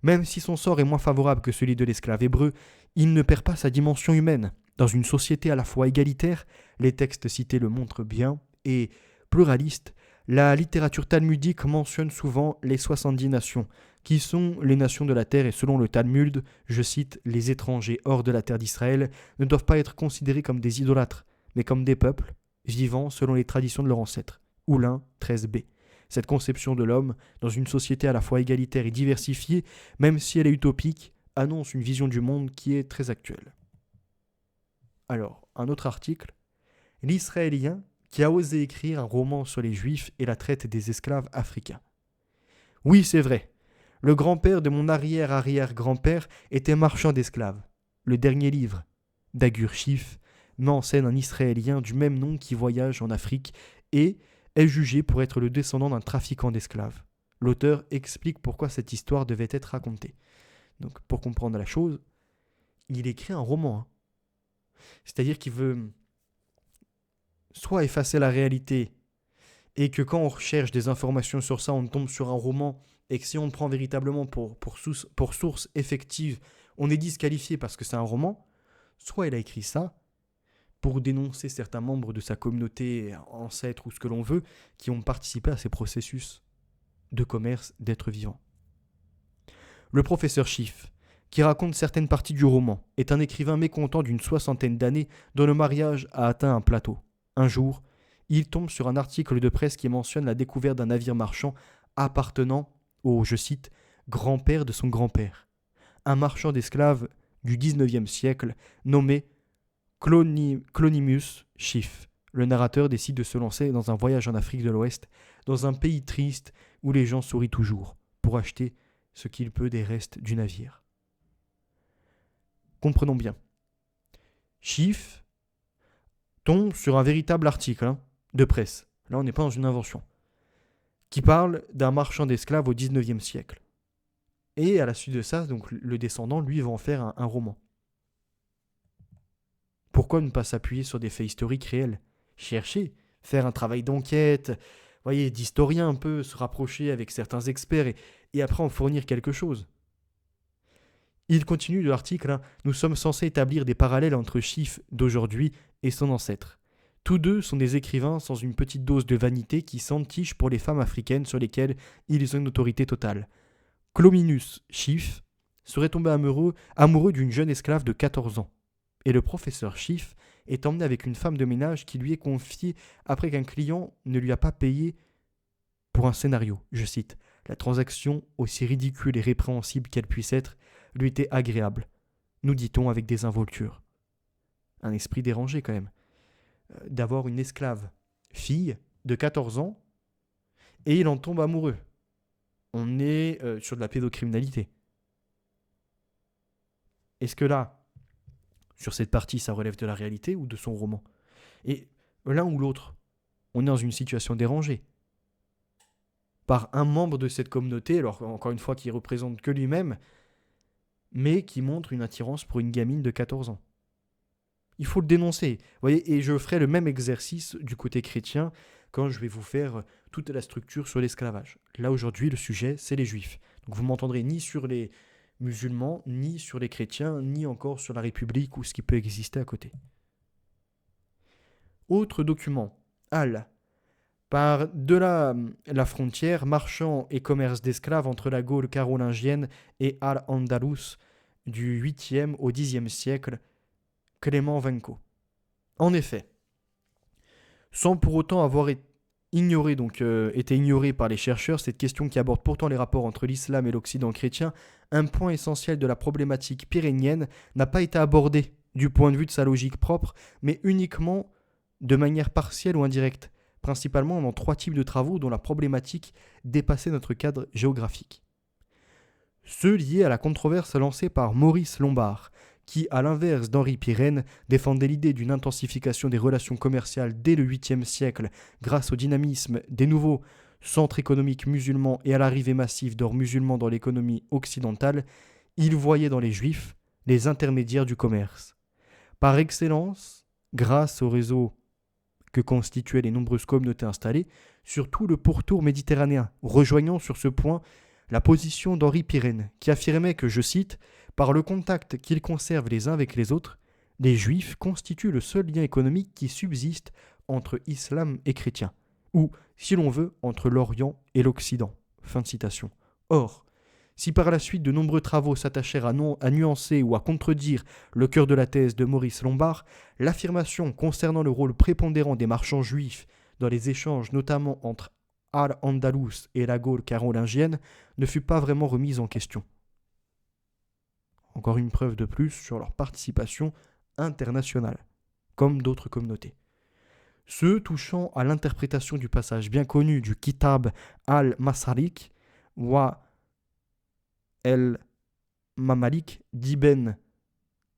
[SPEAKER 1] même si son sort est moins favorable que celui de l'esclave hébreu, il ne perd pas sa dimension humaine. Dans une société à la fois égalitaire, les textes cités le montrent bien, et pluraliste, la littérature talmudique mentionne souvent les 70 nations, qui sont les nations de la terre, et selon le Talmud, je cite, « Les étrangers hors de la terre d'Israël ne doivent pas être considérés comme des idolâtres, mais comme des peuples, vivant selon les traditions de leurs ancêtres. » Oulin 13b. Cette conception de l'homme, dans une société à la fois égalitaire et diversifiée, même si elle est utopique, annonce une vision du monde qui est très actuelle. Alors, un autre article. L'Israélien qui a osé écrire un roman sur les Juifs et la traite des esclaves africains. Oui, c'est vrai. Le grand-père de mon arrière-arrière-grand-père était marchand d'esclaves. Le dernier livre, d'Agur Schiff, met en scène un Israélien du même nom qui voyage en Afrique et est jugé pour être le descendant d'un trafiquant d'esclaves. L'auteur explique pourquoi cette histoire devait être racontée. Donc, pour comprendre la chose, il écrit un roman. C'est-à-dire qu'il veut soit effacer la réalité et que quand on recherche des informations sur ça, on tombe sur un roman et que si on le prend véritablement pour source effective, on est disqualifié parce que c'est un roman, soit il a écrit ça pour dénoncer certains membres de sa communauté, ancêtres ou ce que l'on veut, qui ont participé à ces processus de commerce d'êtres vivants. Le professeur Schiff, qui raconte certaines parties du roman, est un écrivain mécontent d'une 60aine d'années dont le mariage a atteint un plateau. Un jour, il tombe sur un article de presse qui mentionne la découverte d'un navire marchand appartenant au, je cite, grand-père de son grand-père, un marchand d'esclaves du XIXe siècle nommé Clonimus Schiff. Le narrateur décide de se lancer dans un voyage en Afrique de l'Ouest, dans un pays triste où les gens sourient toujours, pour acheter ce qu'il peut des restes du navire. Comprenons bien. Schiff tombe sur un véritable article de presse. Là, on n'est pas dans une invention. Qui parle d'un marchand d'esclaves au XIXe siècle. Et à la suite de ça, donc, le descendant, lui, va en faire un roman. Pourquoi ne pas s'appuyer sur des faits historiques réels ? Chercher, faire un travail d'enquête, voyez, d'historien un peu, se rapprocher avec certains experts et après en fournir quelque chose. Il continue de l'article, nous sommes censés établir des parallèles entre Schiff d'aujourd'hui et son ancêtre. Tous deux sont des écrivains sans une petite dose de vanité qui s'entichent pour les femmes africaines sur lesquelles ils ont une autorité totale. Clominus Schiff serait tombé amoureux d'une jeune esclave de 14 ans. Et le professeur Schiff est emmené avec une femme de ménage qui lui est confiée après qu'un client ne lui a pas payé pour un scénario. Je cite, « La transaction, aussi ridicule et répréhensible qu'elle puisse être, lui était agréable, nous dit-on avec désinvolture. » Un esprit dérangé quand même. D'avoir une esclave, fille, de 14 ans, et il en tombe amoureux. On est sur de la pédocriminalité. Est-ce que là, sur cette partie, ça relève de la réalité ou de son roman ? Et l'un ou l'autre, on est dans une situation dérangée. Par un membre de cette communauté, alors encore une fois, qui représente que lui-même, mais qui montre une attirance pour une gamine de 14 ans. Il faut le dénoncer. Vous voyez, et je ferai le même exercice du côté chrétien quand je vais vous faire toute la structure sur l'esclavage. Là, aujourd'hui, le sujet, c'est les juifs. Donc vous m'entendrez ni sur les musulmans, ni sur les chrétiens, ni encore sur la République ou ce qui peut exister à côté. Autre document, Al. Par-delà la frontière, marchand et commerce d'esclaves entre la Gaule carolingienne et Al-Andalus du 8e au 10e siècle, Clément Venco. En effet, sans pour autant avoir été ignorée par les chercheurs, cette question qui aborde pourtant les rapports entre l'islam et l'Occident chrétien, un point essentiel de la problématique pyrénéenne, n'a pas été abordé du point de vue de sa logique propre, mais uniquement de manière partielle ou indirecte, principalement dans 3 types de travaux dont la problématique dépassait notre cadre géographique. Ceux liés à la controverse lancée par Maurice Lombard, qui, à l'inverse d'Henri Pirenne, défendait l'idée d'une intensification des relations commerciales dès le 8e siècle grâce au dynamisme des nouveaux centres économiques musulmans et à l'arrivée massive d'or musulmans dans l'économie occidentale, il voyait dans les juifs les intermédiaires du commerce. Par excellence, grâce au réseau que constituaient les nombreuses communautés installées, surtout le pourtour méditerranéen, rejoignant sur ce point la position d'Henri Pirenne, qui affirmait que, je cite, « Par le contact qu'ils conservent les uns avec les autres, les Juifs constituent le seul lien économique qui subsiste entre islam et chrétien, ou, si l'on veut, entre l'Orient et l'Occident. » Fin de citation. Or, si par la suite de nombreux travaux s'attachèrent à nuancer ou à contredire le cœur de la thèse de Maurice Lombard, l'affirmation concernant le rôle prépondérant des marchands juifs dans les échanges notamment entre Al-Andalus et la Gaule carolingienne ne fut pas vraiment remise en question. Encore une preuve de plus sur leur participation internationale, comme d'autres communautés. Ceux touchant à l'interprétation du passage bien connu du Kitab al-Masalik wa el-Mamalik d'Ibn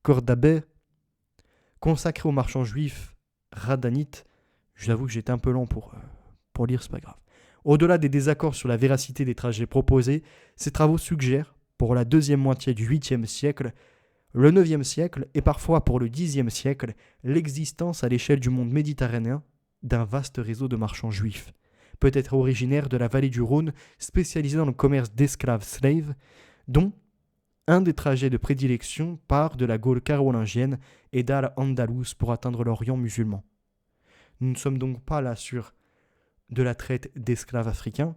[SPEAKER 1] Khordadbeh, consacré aux marchands juifs radanites, j'avoue que j'étais un peu lent pour lire, c'est pas grave. Au-delà des désaccords sur la véracité des trajets proposés, ces travaux suggèrent, pour la deuxième moitié du 8e siècle, le 9e siècle et parfois pour le 10e siècle, l'existence à l'échelle du monde méditerranéen d'un vaste réseau de marchands juifs, peut-être originaires de la vallée du Rhône, spécialisés dans le commerce d'esclaves slaves, dont un des trajets de prédilection part de la Gaule carolingienne et d'Al-Andalus pour atteindre l'Orient musulman. Nous ne sommes donc pas là sur de la traite d'esclaves africains,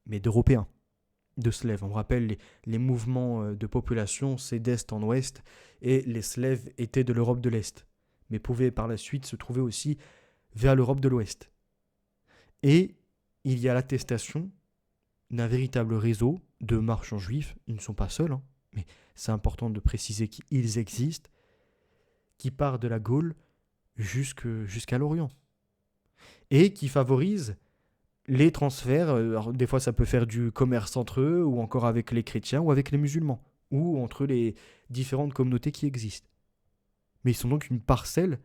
[SPEAKER 1] mais d'Européens, de Slaves. On rappelle les mouvements de population, c'est d'Est en Ouest, et les Slaves étaient de l'Europe de l'Est, mais pouvaient par la suite se trouver aussi vers l'Europe de l'Ouest. Et il y a l'attestation d'un véritable réseau de marchands juifs. Ils ne sont pas seuls, hein, mais c'est important de préciser qu'ils existent, qui part de la Gaule jusqu'à l'Orient et qui favorisent les transferts. Alors, des fois, ça peut faire du commerce entre eux, ou encore avec les chrétiens, ou avec les musulmans, ou entre les différentes communautés qui existent. Mais ils sont donc une parcelle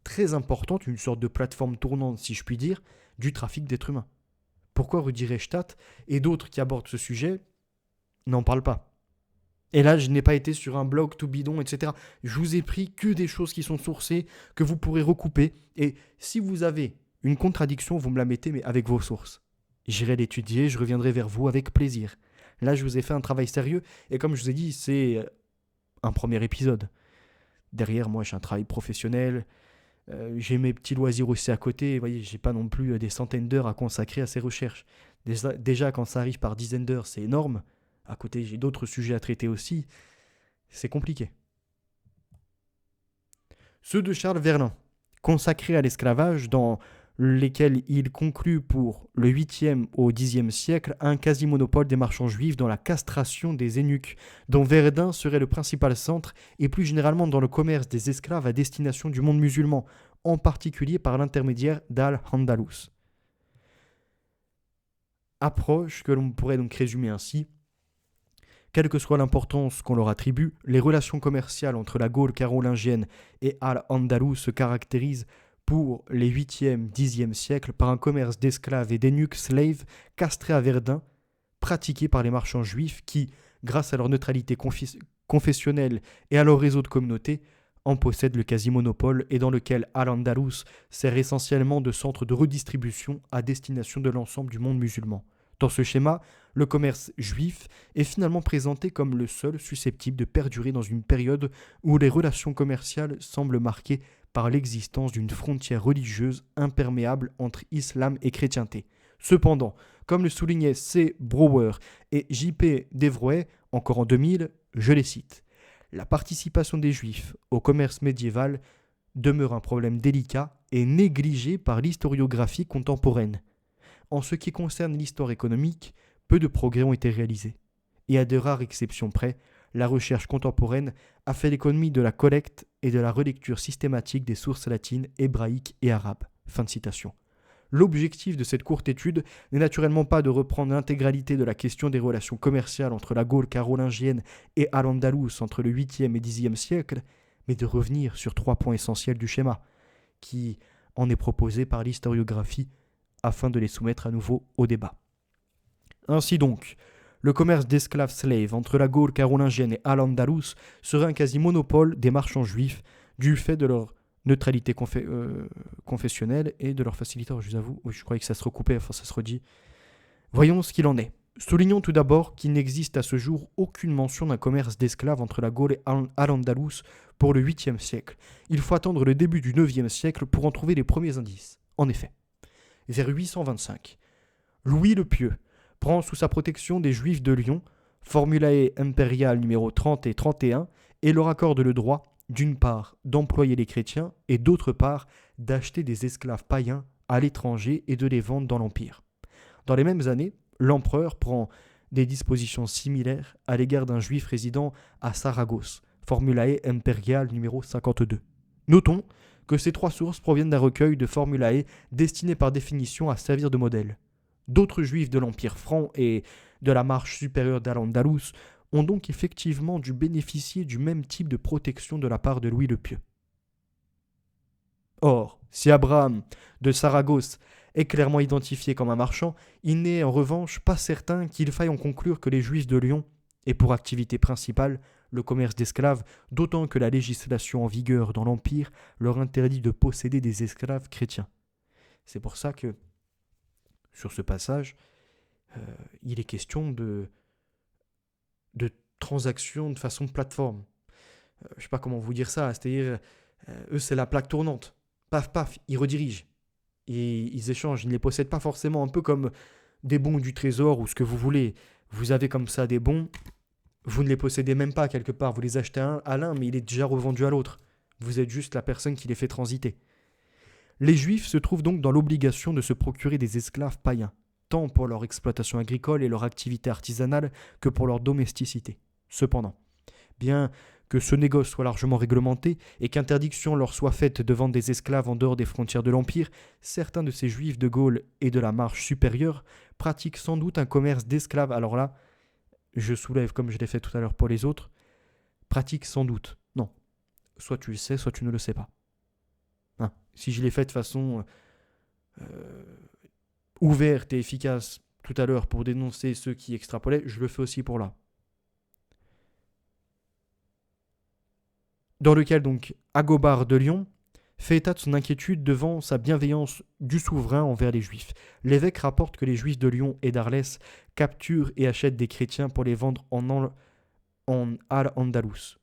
[SPEAKER 1] très importante, une sorte de plateforme tournante, si je puis dire, du trafic d'êtres humains. Pourquoi Rudi Reichstadt et d'autres qui abordent ce sujet n'en parlent pas? Et là, je n'ai pas été sur un blog tout bidon, etc. Je vous ai pris que des choses qui sont sourcées, que vous pourrez recouper. Et si vous avez une contradiction, vous me la mettez, mais avec vos sources. J'irai l'étudier, je reviendrai vers vous avec plaisir. Là, je vous ai fait un travail sérieux, et comme je vous ai dit, c'est un premier épisode. Derrière, moi, j'ai un travail professionnel, j'ai mes petits loisirs aussi à côté. Vous voyez, j'ai pas non plus des centaines d'heures à consacrer à ces recherches. Déjà, quand ça arrive par dizaines d'heures, c'est énorme. À côté, j'ai d'autres sujets à traiter aussi. C'est compliqué. Ceux de Charles Verlin, consacrés à l'esclavage, dans lesquels il conclut pour le 8e au 10e siècle un quasi-monopole des marchands juifs dans la castration des eunuques, dont Verdun serait le principal centre, et plus généralement dans le commerce des esclaves à destination du monde musulman, en particulier par l'intermédiaire d'Al-Andalus. Approche que l'on pourrait donc résumer ainsi. Quelle que soit l'importance qu'on leur attribue, les relations commerciales entre la Gaule carolingienne et Al-Andalus se caractérisent pour les 8e, 10e siècles par un commerce d'esclaves et d'eunuques slaves castrés à Verdun, pratiqué par les marchands juifs qui, grâce à leur neutralité confessionnelle et à leur réseau de communautés, en possèdent le quasi-monopole et dans lequel Al-Andalus sert essentiellement de centre de redistribution à destination de l'ensemble du monde musulman. Dans ce schéma, le commerce juif est finalement présenté comme le seul susceptible de perdurer dans une période où les relations commerciales semblent marquées par l'existence d'une frontière religieuse imperméable entre islam et chrétienté. Cependant, comme le soulignaient C. Brouwer et J.P. Devroy, encore en 2000, je les cite, « La participation des Juifs au commerce médiéval demeure un problème délicat et négligé par l'historiographie contemporaine. En ce qui concerne l'histoire économique, peu de progrès ont été réalisés. Et à de rares exceptions près, la recherche contemporaine a fait l'économie de la collecte et de la relecture systématique des sources latines, hébraïques et arabes. » Fin de citation. L'objectif de cette courte étude n'est naturellement pas de reprendre l'intégralité de la question des relations commerciales entre la Gaule carolingienne et Al-Andalus entre le 8e et 10e siècle, mais de revenir sur 3 points essentiels du schéma, qui en est proposé par l'historiographie afin de les soumettre à nouveau au débat. Ainsi donc, le commerce d'esclaves-slaves entre la Gaule carolingienne et Al-Andalus serait un quasi-monopole des marchands juifs du fait de leur neutralité confessionnelle et de leur facilité. Je vous avoue, je croyais que ça se recoupait, enfin ça se redit. Voyons ce qu'il en est. Soulignons tout d'abord qu'il n'existe à ce jour aucune mention d'un commerce d'esclaves entre la Gaule et Al-Andalus pour le 8e siècle. Il faut attendre le début du 9e siècle pour en trouver les premiers indices. En effet, vers 825, Louis le Pieux prend sous sa protection des Juifs de Lyon, Formulae impériale numéro 30 et 31, et leur accorde le droit, d'une part, d'employer les chrétiens, et d'autre part, d'acheter des esclaves païens à l'étranger et de les vendre dans l'Empire. Dans les mêmes années, l'empereur prend des dispositions similaires à l'égard d'un juif résidant à Saragosse, Formulae impériale numéro 52. Notons que ces 3 sources proviennent d'un recueil de Formulae destiné par définition à servir de modèle. D'autres juifs de l'Empire franc et de la marche supérieure d'Al-Andalus ont donc effectivement dû bénéficier du même type de protection de la part de Louis le Pieux. Or, si Abraham de Saragosse est clairement identifié comme un marchand, il n'est en revanche pas certain qu'il faille en conclure que les Juifs de Lyon aient pour activité principale le commerce d'esclaves, d'autant que la législation en vigueur dans l'Empire leur interdit de posséder des esclaves chrétiens. C'est pour ça que, sur ce passage, il est question de transactions de façon de plateforme. Je ne sais pas comment vous dire ça, c'est-à-dire, eux c'est la plaque tournante. Paf, paf, ils redirigent. Et ils échangent, ils ne les possèdent pas forcément, un peu comme des bons du trésor ou ce que vous voulez. Vous avez comme ça des bons, vous ne les possédez même pas quelque part, vous les achetez à l'un, mais il est déjà revendu à l'autre. Vous êtes juste la personne qui les fait transiter. Les Juifs se trouvent donc dans l'obligation de se procurer des esclaves païens. tant pour leur exploitation agricole et leur activité artisanale que pour leur domesticité. Cependant, bien que ce négoce soit largement réglementé et qu'interdiction leur soit faite de vendre des esclaves en dehors des frontières de l'Empire, certains de ces juifs de Gaule et de la marche supérieure pratiquent sans doute un commerce d'esclaves. Alors là, je soulève comme je l'ai fait tout à l'heure pour les autres, pratiquent sans doute. Non, soit tu le sais, soit tu ne le sais pas. Hein. Si je l'ai fait de façon ouverte et efficace tout à l'heure pour dénoncer ceux qui extrapolaient, je le fais aussi pour là. Dans lequel donc Agobard de Lyon fait état de son inquiétude devant sa bienveillance du souverain envers les Juifs. L'évêque rapporte que les Juifs de Lyon et d'Arles capturent et achètent des chrétiens pour les vendre en Al-Andalus.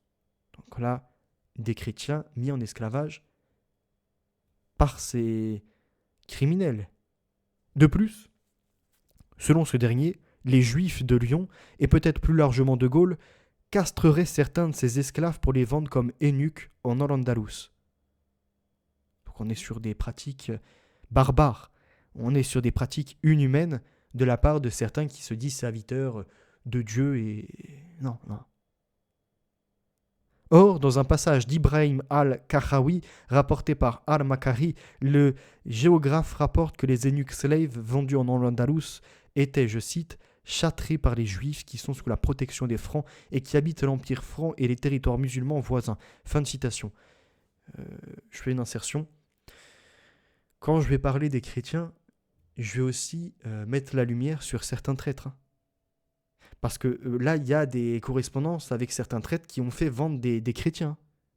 [SPEAKER 1] Donc là, des chrétiens mis en esclavage par ces criminels. De plus, selon ce dernier, les Juifs de Lyon, et peut-être plus largement de Gaule, castreraient certains de ces esclaves pour les vendre comme eunuques en Al-Andalus. Donc on est sur des pratiques barbares, on est sur des pratiques inhumaines de la part de certains qui se disent serviteurs de Dieu et... Non. Or, dans un passage d'Ibrahim al-Kahawi rapporté par al-Makari, le géographe rapporte que les eunuques slaves vendus en Al-Andalus étaient, je cite, châtrés par les Juifs qui sont sous la protection des Francs et qui habitent l'Empire franc et les territoires musulmans voisins. Fin de citation. Je fais une insertion. Quand je vais parler des chrétiens, je vais aussi mettre la lumière sur certains traîtres. Parce que là, il y a des correspondances avec certains traîtres qui ont fait vendre des chrétiens.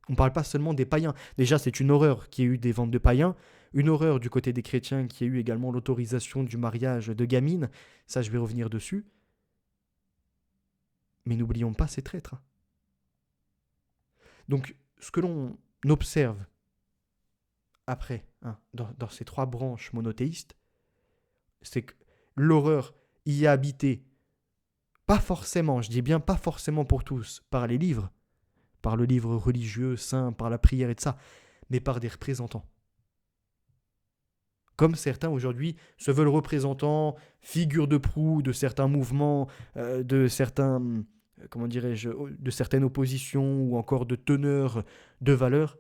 [SPEAKER 1] On ne parle pas seulement des païens. Déjà, c'est une horreur qu'il y ait eu des ventes de païens. Une horreur du côté des chrétiens qui a eu également l'autorisation du mariage de gamines. Ça, je vais revenir dessus. Mais n'oublions pas ces traîtres. Donc, ce que l'on observe après, dans ces trois branches monothéistes, c'est que l'horreur y a habité, pas forcément, je dis bien pas forcément pour tous, par les livres, par le livre religieux, saint, par la prière et de ça, mais par des représentants. Comme certains aujourd'hui se veulent représentants, figures de proue de certains mouvements, de certains, de certaines oppositions ou encore de teneurs de valeurs,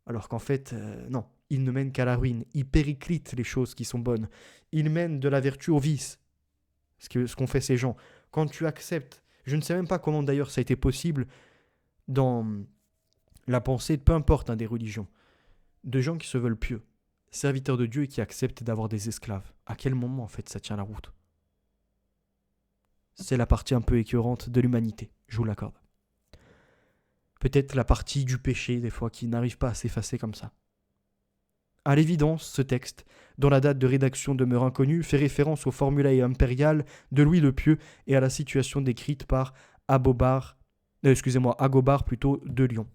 [SPEAKER 1] alors qu'en fait, non, ils ne mènent qu'à la ruine. Ils périclitent les choses qui sont bonnes. Ils mènent de la vertu au vice, ce qu'ont fait ces gens. Quand tu acceptes, je ne sais même pas comment d'ailleurs ça a été possible dans la pensée, peu importe des religions, de gens qui se veulent pieux, serviteurs de Dieu et qui acceptent d'avoir des esclaves. À quel moment en fait ça tient la route ? C'est la partie un peu écœurante de l'humanité, je vous l'accorde. Peut-être la partie du péché des fois qui n'arrive pas à s'effacer comme ça. À l'évidence, ce texte, dont la date de rédaction demeure inconnue, fait référence au formulae impérial de Louis le Pieux et à la situation décrite par Agobard de Lyon.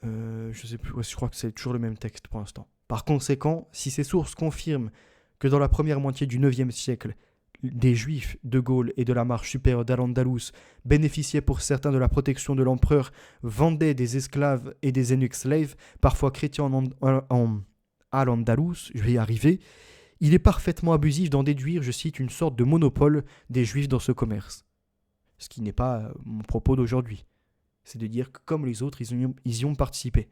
[SPEAKER 1] Je sais plus, je crois que c'est toujours le même texte pour l'instant. Par conséquent, si ces sources confirment que dans la première moitié du IXe siècle, des Juifs de Gaule et de la marche supérieure d'Al-Andalus bénéficiaient pour certains de la protection de l'empereur, vendaient des esclaves et des eunuques slaves, parfois chrétiens en Al-Andalus, je vais y arriver, il est parfaitement abusif d'en déduire, je cite, une sorte de monopole des Juifs dans ce commerce. Ce qui n'est pas mon propos d'aujourd'hui. C'est de dire que comme les autres, ils y ont participé.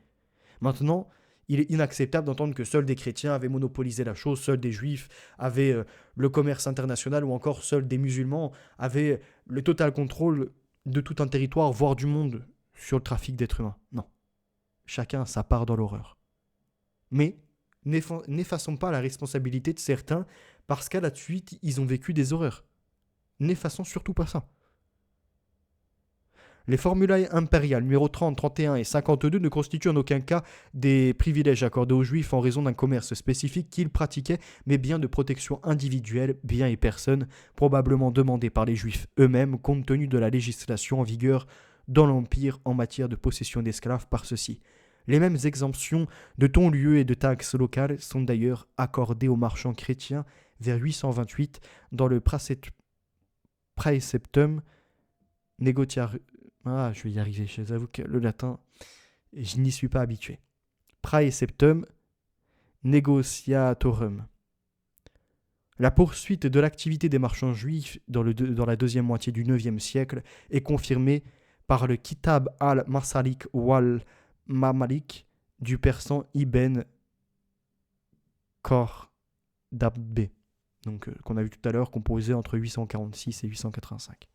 [SPEAKER 1] Maintenant, il est inacceptable d'entendre que seuls des chrétiens avaient monopolisé la chose, seuls des juifs avaient le commerce international ou encore seuls des musulmans avaient le total contrôle de tout un territoire, voire du monde, sur le trafic d'êtres humains. Non. Chacun a sa part dans l'horreur. Mais n'effaçons pas la responsabilité de certains parce qu'à la suite, ils ont vécu des horreurs. N'effaçons surtout pas ça. Les formulae impériales numéro 30, 31 et 52 ne constituent en aucun cas des privilèges accordés aux Juifs en raison d'un commerce spécifique qu'ils pratiquaient, mais bien de protection individuelle, biens et personnes, probablement demandés par les Juifs eux-mêmes compte tenu de la législation en vigueur dans l'Empire en matière de possession d'esclaves par ceux-ci. Les mêmes exemptions de ton-lieu et de taxes locales sont d'ailleurs accordées aux marchands chrétiens vers 828 dans le Praeceptum Negotiarum. Je vais y arriver, je vous avoue que le latin, je n'y suis pas habitué. Praeceptum Negotiatorum. La poursuite de l'activité des marchands juifs dans la deuxième moitié du IXe siècle est confirmée par le Kitab al-Masalik wal-Mamalik du persan Ibn Khordadbeh, qu'on a vu tout à l'heure, composé entre 846 et 885.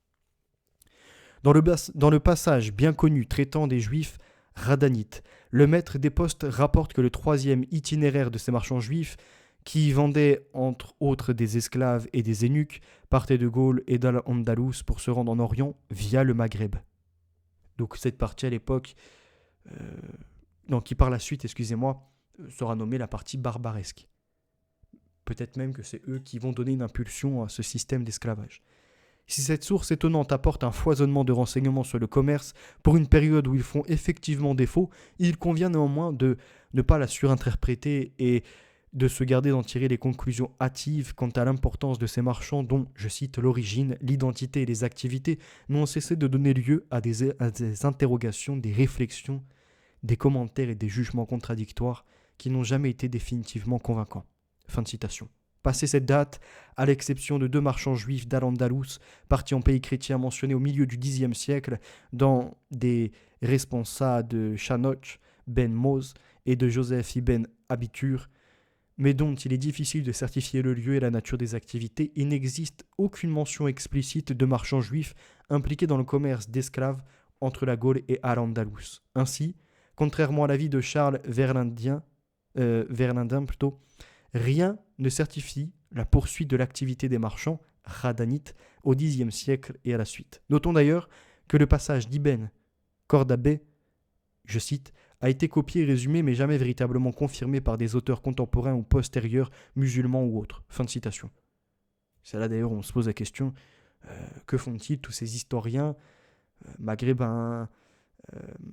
[SPEAKER 1] Dans le passage bien connu traitant des juifs radanites, le maître des postes rapporte que le troisième itinéraire de ces marchands juifs, qui vendaient entre autres des esclaves et des eunuques, partait de Gaule et d'Al-Andalus pour se rendre en Orient via le Maghreb. Donc cette partie à l'époque, qui par la suite, sera nommée la partie barbaresque. Peut-être même que c'est eux qui vont donner une impulsion à ce système d'esclavage. Si cette source étonnante apporte un foisonnement de renseignements sur le commerce pour une période où ils font effectivement défaut, il convient néanmoins de ne pas la surinterpréter et de se garder d'en tirer les conclusions hâtives quant à l'importance de ces marchands dont, je cite, l'origine, l'identité et les activités n'ont cessé de donner lieu à des interrogations, des réflexions, des commentaires et des jugements contradictoires qui n'ont jamais été définitivement convaincants. Fin de citation. Passé cette date, à l'exception de 2 marchands juifs d'Al-Andalus, partis en pays chrétien mentionnés au milieu du Xe siècle dans des responsa de Shanoch ben Moz et de Joseph ibn Abitur, mais dont il est difficile de certifier le lieu et la nature des activités, il n'existe aucune mention explicite de marchands juifs impliqués dans le commerce d'esclaves entre la Gaule et Al-Andalus. Ainsi, contrairement à l'avis de Charles Verlindin, rien ne certifie la poursuite de l'activité des marchands radanites au Xe siècle et à la suite. Notons d'ailleurs que le passage d'Ibn Khordadbeh, je cite, a été copié et résumé mais jamais véritablement confirmé par des auteurs contemporains ou postérieurs, musulmans ou autres. Fin de citation. C'est là d'ailleurs où on se pose la question, que font-ils tous ces historiens maghrébins,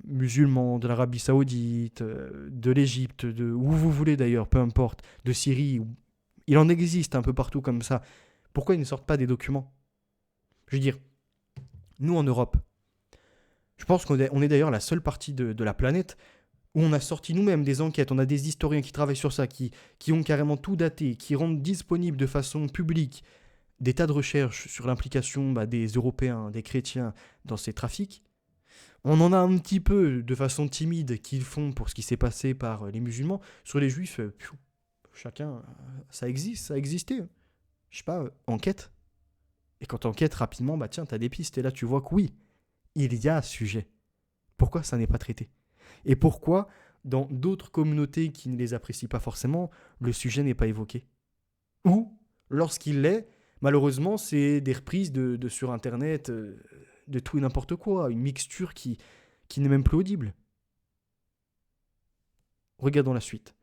[SPEAKER 1] musulmans, de l'Arabie Saoudite, de l'Égypte, de où vous voulez d'ailleurs, peu importe, de Syrie, il en existe un peu partout comme ça. Pourquoi ils ne sortent pas des documents ? Je veux dire, nous en Europe, je pense qu'on est d'ailleurs la seule partie de la planète où on a sorti nous-mêmes des enquêtes, on a des historiens qui travaillent sur ça, qui ont carrément tout daté, qui rendent disponible de façon publique des tas de recherches sur l'implication des Européens, des chrétiens dans ces trafics. On en a un petit peu de façon timide qu'ils font pour ce qui s'est passé par les musulmans. Sur les juifs, chacun, ça existe, ça a existé. Je sais pas, enquête. Et quand t'enquêtes rapidement, t'as des pistes. Et là, tu vois que oui, il y a un sujet. Pourquoi ça n'est pas traité ? Et pourquoi, dans d'autres communautés qui ne les apprécient pas forcément, le sujet n'est pas évoqué ? Ou, lorsqu'il l'est, malheureusement, c'est des reprises de sur Internet, de tout et n'importe quoi, une mixture qui n'est même plus audible. Regardons la suite.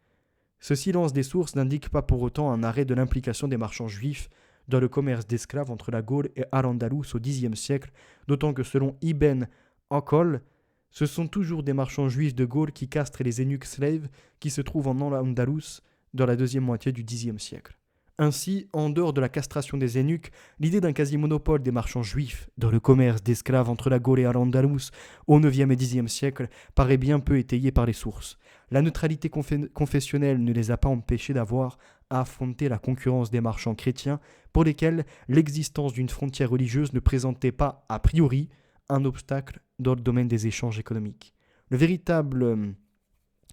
[SPEAKER 1] Ce silence des sources n'indique pas pour autant un arrêt de l'implication des marchands juifs dans le commerce d'esclaves entre la Gaule et Al-Andalus au Xe siècle, d'autant que selon Ibn Akhol, ce sont toujours des marchands juifs de Gaule qui castrent les eunuques slaves qui se trouvent en Al-Andalus dans la deuxième moitié du Xe siècle. Ainsi, en dehors de la castration des eunuques, l'idée d'un quasi-monopole des marchands juifs dans le commerce d'esclaves entre la Gaule et Al-Andalus au IXe et Xe siècle paraît bien peu étayée par les sources. La neutralité confessionnelle ne les a pas empêchés d'avoir à affronter la concurrence des marchands chrétiens pour lesquels l'existence d'une frontière religieuse ne présentait pas, a priori, un obstacle dans le domaine des échanges économiques. Le véritable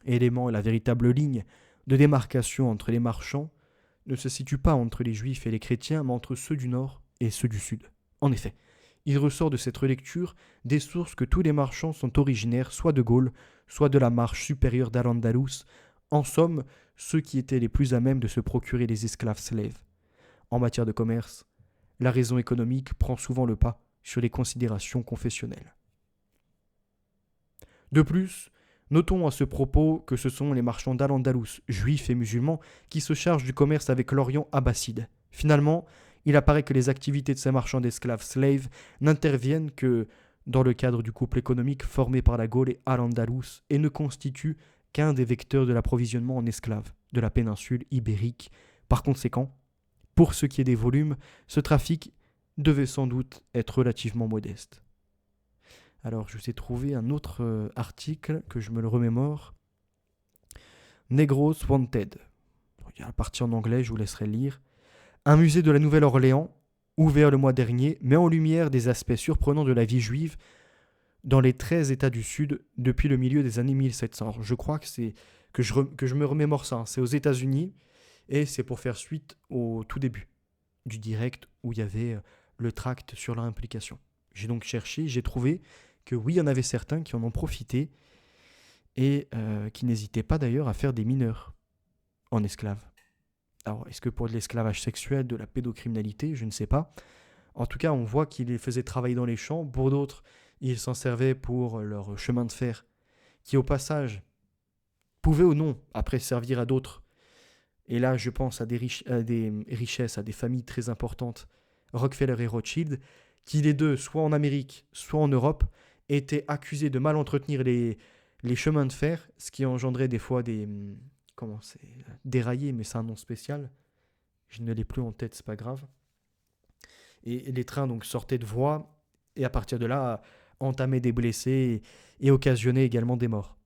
[SPEAKER 1] élément et la véritable ligne de démarcation entre les marchands ne se situe pas entre les juifs et les chrétiens, mais entre ceux du nord et ceux du sud. En effet, il ressort de cette relecture des sources que tous les marchands sont originaires soit de Gaule, soit de la marche supérieure d'Al-Andalus, en somme, ceux qui étaient les plus à même de se procurer les esclaves slaves. En matière de commerce, la raison économique prend souvent le pas sur les considérations confessionnelles. De plus, notons à ce propos que ce sont les marchands d'Al-Andalus, juifs et musulmans, qui se chargent du commerce avec l'Orient abbasside. Finalement, il apparaît que les activités de ces marchands d'esclaves slaves n'interviennent que dans le cadre du couple économique formé par la Gaule et Al-Andalus et ne constituent qu'un des vecteurs de l'approvisionnement en esclaves de la péninsule ibérique. Par conséquent, pour ce qui est des volumes, ce trafic devait sans doute être relativement modeste. Alors, je vous ai trouvé un autre article que je me le remémore. Negros Wanted. Il y a la partie en anglais, je vous laisserai lire. Un musée de la Nouvelle-Orléans, ouvert le mois dernier, met en lumière des aspects surprenants de la vie juive dans les 13 États du Sud depuis le milieu des années 1700. Alors, je crois que que je me remémore ça, hein. C'est aux États-Unis et c'est pour faire suite au tout début du direct où il y avait le tract sur leur implication. J'ai donc cherché, j'ai trouvé que oui, il y en avait certains qui en ont profité et qui n'hésitaient pas d'ailleurs à faire des mineurs en esclaves. Alors, est-ce que pour de l'esclavage sexuel, de la pédocriminalité, je ne sais pas. En tout cas, on voit qu'ils les faisaient travailler dans les champs. Pour d'autres, ils s'en servaient pour leur chemin de fer, qui au passage pouvait ou non après servir à d'autres. Et là, je pense à à des richesses, à des familles très importantes, Rockefeller et Rothschild, qui les deux, soit en Amérique, soit en Europe, étaient accusés de mal entretenir les chemins de fer, ce qui engendrait des fois des... Comment c'est déraillé, mais c'est un nom spécial. Je ne l'ai plus en tête, c'est pas grave. Et les trains donc sortaient de voie, et à partir de là, entamaient des blessés et occasionnaient également des morts.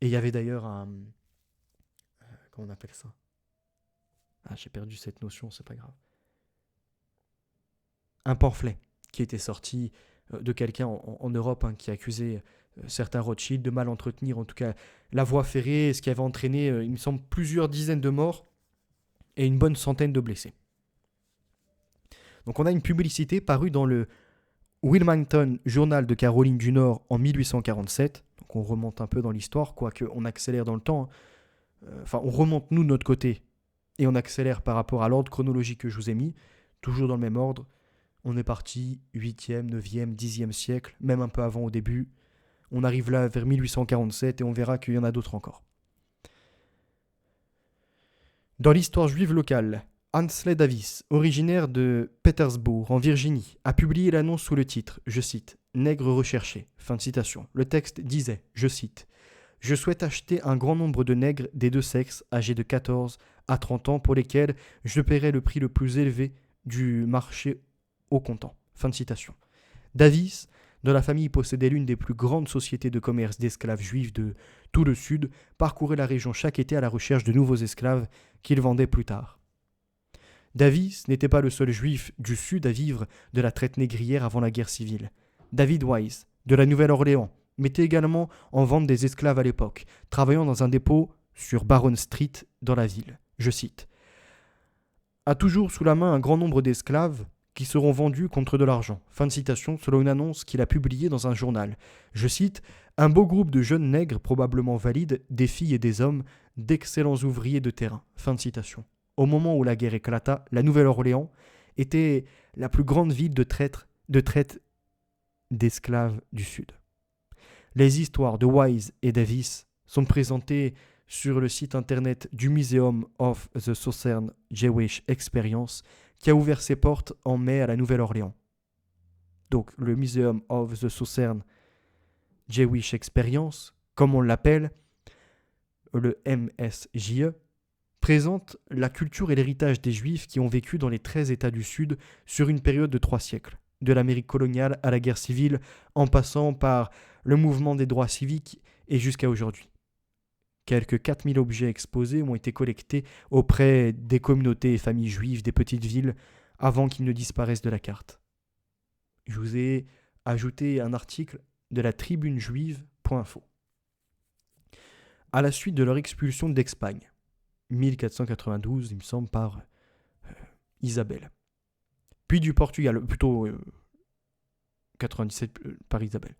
[SPEAKER 1] Et il y avait d'ailleurs un... comment on appelle ça? Ah, j'ai perdu cette notion, c'est pas grave. Un pamphlet qui était sorti de quelqu'un en Europe, hein, qui accusait certains Rothschild de mal entretenir, en tout cas, la voie ferrée, ce qui avait entraîné, il me semble, plusieurs dizaines de morts et une bonne centaine de blessés. Donc on a une publicité parue dans le Wilmington Journal de Caroline du Nord en 1847. Donc on remonte un peu dans l'histoire, quoique on accélère dans le temps, hein. Enfin, on remonte nous de notre côté et on accélère par rapport à l'ordre chronologique que je vous ai mis, toujours dans le même ordre. On est parti 8e, 9e, 10e siècle, même un peu avant au début. On arrive là vers 1847 et on verra qu'il y en a d'autres encore. Dans l'histoire juive locale, Ansley Davis, originaire de Petersburg, en Virginie, a publié l'annonce sous le titre, je cite, « Nègre recherché ». Fin de citation. Le texte disait, je cite, « Je souhaite acheter un grand nombre de nègres des deux sexes âgés de 14 à 30 ans pour lesquels je paierai le prix le plus élevé du marché au comptant. » Fin de citation. Davis, dont la famille possédait l'une des plus grandes sociétés de commerce d'esclaves juifs de tout le Sud, parcourait la région chaque été à la recherche de nouveaux esclaves qu'il vendait plus tard. Davis n'était pas le seul juif du Sud à vivre de la traite négrière avant la guerre civile. David Wise, de la Nouvelle-Orléans, mettait également en vente des esclaves à l'époque, travaillant dans un dépôt sur Baron Street dans la ville. Je cite, « A toujours sous la main un grand nombre d'esclaves qui seront vendus contre de l'argent. » Fin de citation, selon une annonce qu'il a publiée dans un journal. Je cite, « Un beau groupe de jeunes nègres, probablement valides, des filles et des hommes, d'excellents ouvriers de terrain. » Fin de citation. Au moment où la guerre éclata, la Nouvelle-Orléans était la plus grande ville de traite d'esclaves du Sud. Les histoires de Wise et Davis sont présentées sur le site internet du Museum of the Southern Jewish Experience, qui a ouvert ses portes en mai à la Nouvelle-Orléans. Donc le Museum of the Southern Jewish Experience, comme on l'appelle, le MSJE, présente la culture et l'héritage des Juifs qui ont vécu dans les 13 États du Sud sur une période de 3 siècles, de l'Amérique coloniale à la guerre civile, en passant par le mouvement des droits civiques et jusqu'à aujourd'hui. Quelques 4000 objets exposés ont été collectés auprès des communautés et familles juives des petites villes avant qu'ils ne disparaissent de la carte. Je vous ai ajouté un article de la tribunejuive.info. À la suite de leur expulsion d'Espagne, 1492, il me semble, par Isabelle. Puis du Portugal, plutôt 97 par Isabelle.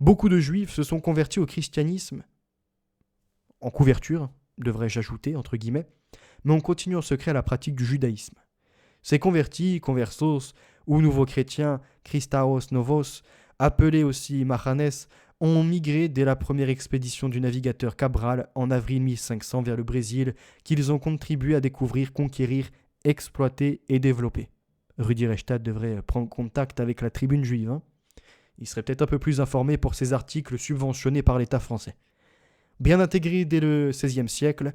[SPEAKER 1] Beaucoup de Juifs se sont convertis au christianisme en couverture, devrais-je ajouter, entre guillemets, mais on continue en secret à la pratique du judaïsme. Ces convertis, conversos, ou nouveaux chrétiens, Christaos Novos, appelés aussi Mahanes, ont migré dès la première expédition du navigateur Cabral en avril 1500 vers le Brésil, qu'ils ont contribué à découvrir, conquérir, exploiter et développer. Rudi Reichstadt devrait prendre contact avec la tribune juive. Hein. Il serait peut-être un peu plus informé pour ces articles subventionnés par l'État français. Bien intégrés dès le XVIe siècle,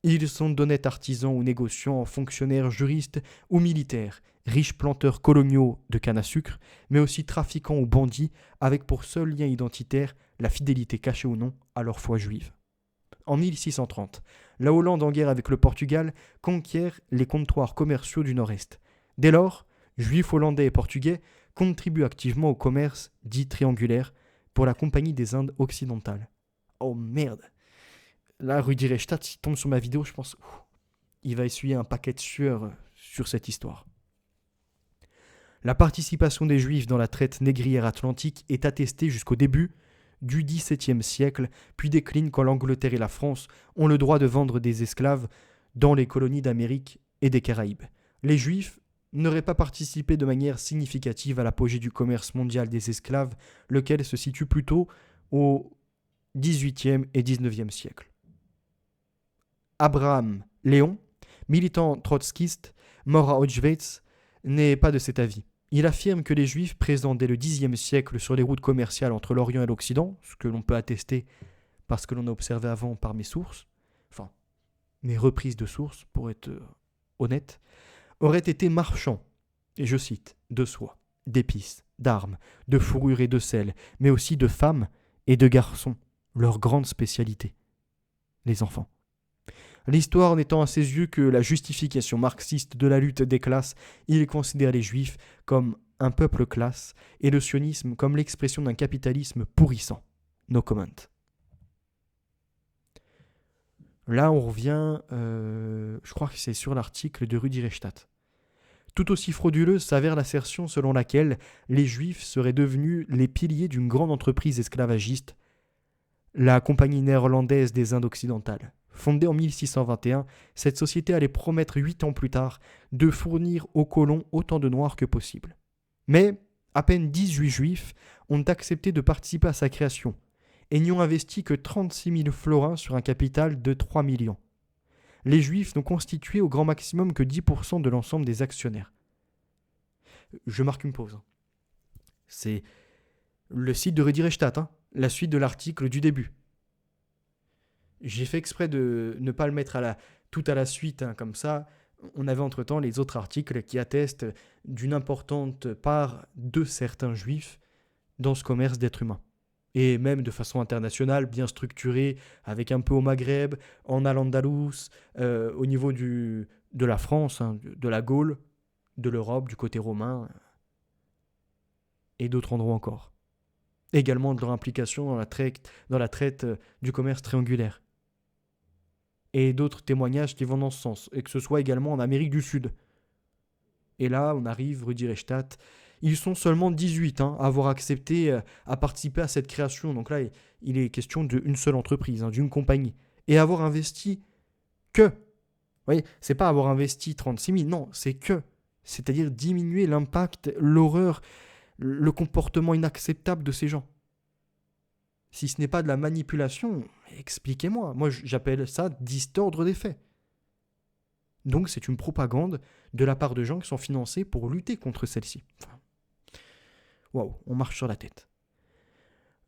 [SPEAKER 1] ils sont d'honnêtes artisans ou négociants, fonctionnaires, juristes ou militaires, riches planteurs coloniaux de canne à sucre, mais aussi trafiquants ou bandits, avec pour seul lien identitaire la fidélité cachée ou non à leur foi juive. En 1630, la Hollande, en guerre avec le Portugal, conquiert les comptoirs commerciaux du Nord-Est. Dès lors, Juifs hollandais et portugais contribuent activement au commerce dit triangulaire pour la Compagnie des Indes occidentales. Oh merde! Là, Rudi Reichstadt, s'il tombe sur ma vidéo, je pense il va essuyer un paquet de sueur sur cette histoire. La participation des Juifs dans la traite négrière atlantique est attestée jusqu'au début du XVIIe siècle, puis décline quand l'Angleterre et la France ont le droit de vendre des esclaves dans les colonies d'Amérique et des Caraïbes. Les Juifs n'auraient pas participé de manière significative à l'apogée du commerce mondial des esclaves, lequel se situe plutôt au XVIIIe et XIXe siècle. Abraham Léon, militant trotskiste, mort à Auschwitz, n'est pas de cet avis. Il affirme que les Juifs présents dès le Xe siècle sur les routes commerciales entre l'Orient et l'Occident, ce que l'on peut attester parce que l'on a observé avant par mes sources, enfin mes reprises de sources pour être honnête, auraient été marchands, et je cite, de soie, d'épices, d'armes, de fourrure et de sel, mais aussi de femmes et de garçons, leur grande spécialité, les enfants. L'histoire n'étant à ses yeux que la justification marxiste de la lutte des classes, il considère les Juifs comme un peuple classe et le sionisme comme l'expression d'un capitalisme pourrissant. No comment. Là, on revient, je crois que c'est sur l'article de Rudi Reichstadt. Tout aussi frauduleuse s'avère l'assertion selon laquelle les Juifs seraient devenus les piliers d'une grande entreprise esclavagiste, la Compagnie néerlandaise des Indes occidentales. Fondée en 1621, cette société allait promettre 8 ans plus tard de fournir aux colons autant de noirs que possible. Mais à peine 18 juifs ont accepté de participer à sa création et n'y ont investi que 36 000 florins sur un capital de 3 millions. Les juifs n'ont constitué au grand maximum que 10% de l'ensemble des actionnaires. Je marque une pause. C'est le site de Rudi Reichstadt, la suite de l'article du début. J'ai fait exprès de ne pas le mettre tout à la suite, comme ça. On avait entre-temps les autres articles qui attestent d'une importante part de certains juifs dans ce commerce d'êtres humains. Et même de façon internationale, bien structurée, avec un peu au Maghreb, en Al-Andalus, au niveau de la France, de la Gaule, de l'Europe, du côté romain, et d'autres endroits encore. Également de leur implication dans la traite du commerce triangulaire. Et d'autres témoignages qui vont dans ce sens, et que ce soit également en Amérique du Sud. Et là, on arrive, Rudi Reichstadt, ils sont seulement 18 à avoir accepté à participer à cette création. Donc là, il est question d'une seule entreprise, d'une compagnie. Et avoir investi que, vous voyez, c'est pas avoir investi 36 000, non, c'est que, c'est-à-dire diminuer l'impact, l'horreur, le comportement inacceptable de ces gens. Si ce n'est pas de la manipulation, expliquez-moi. Moi, j'appelle ça distordre des faits. Donc, c'est une propagande de la part de gens qui sont financés pour lutter contre celle-ci. Waouh, on marche sur la tête.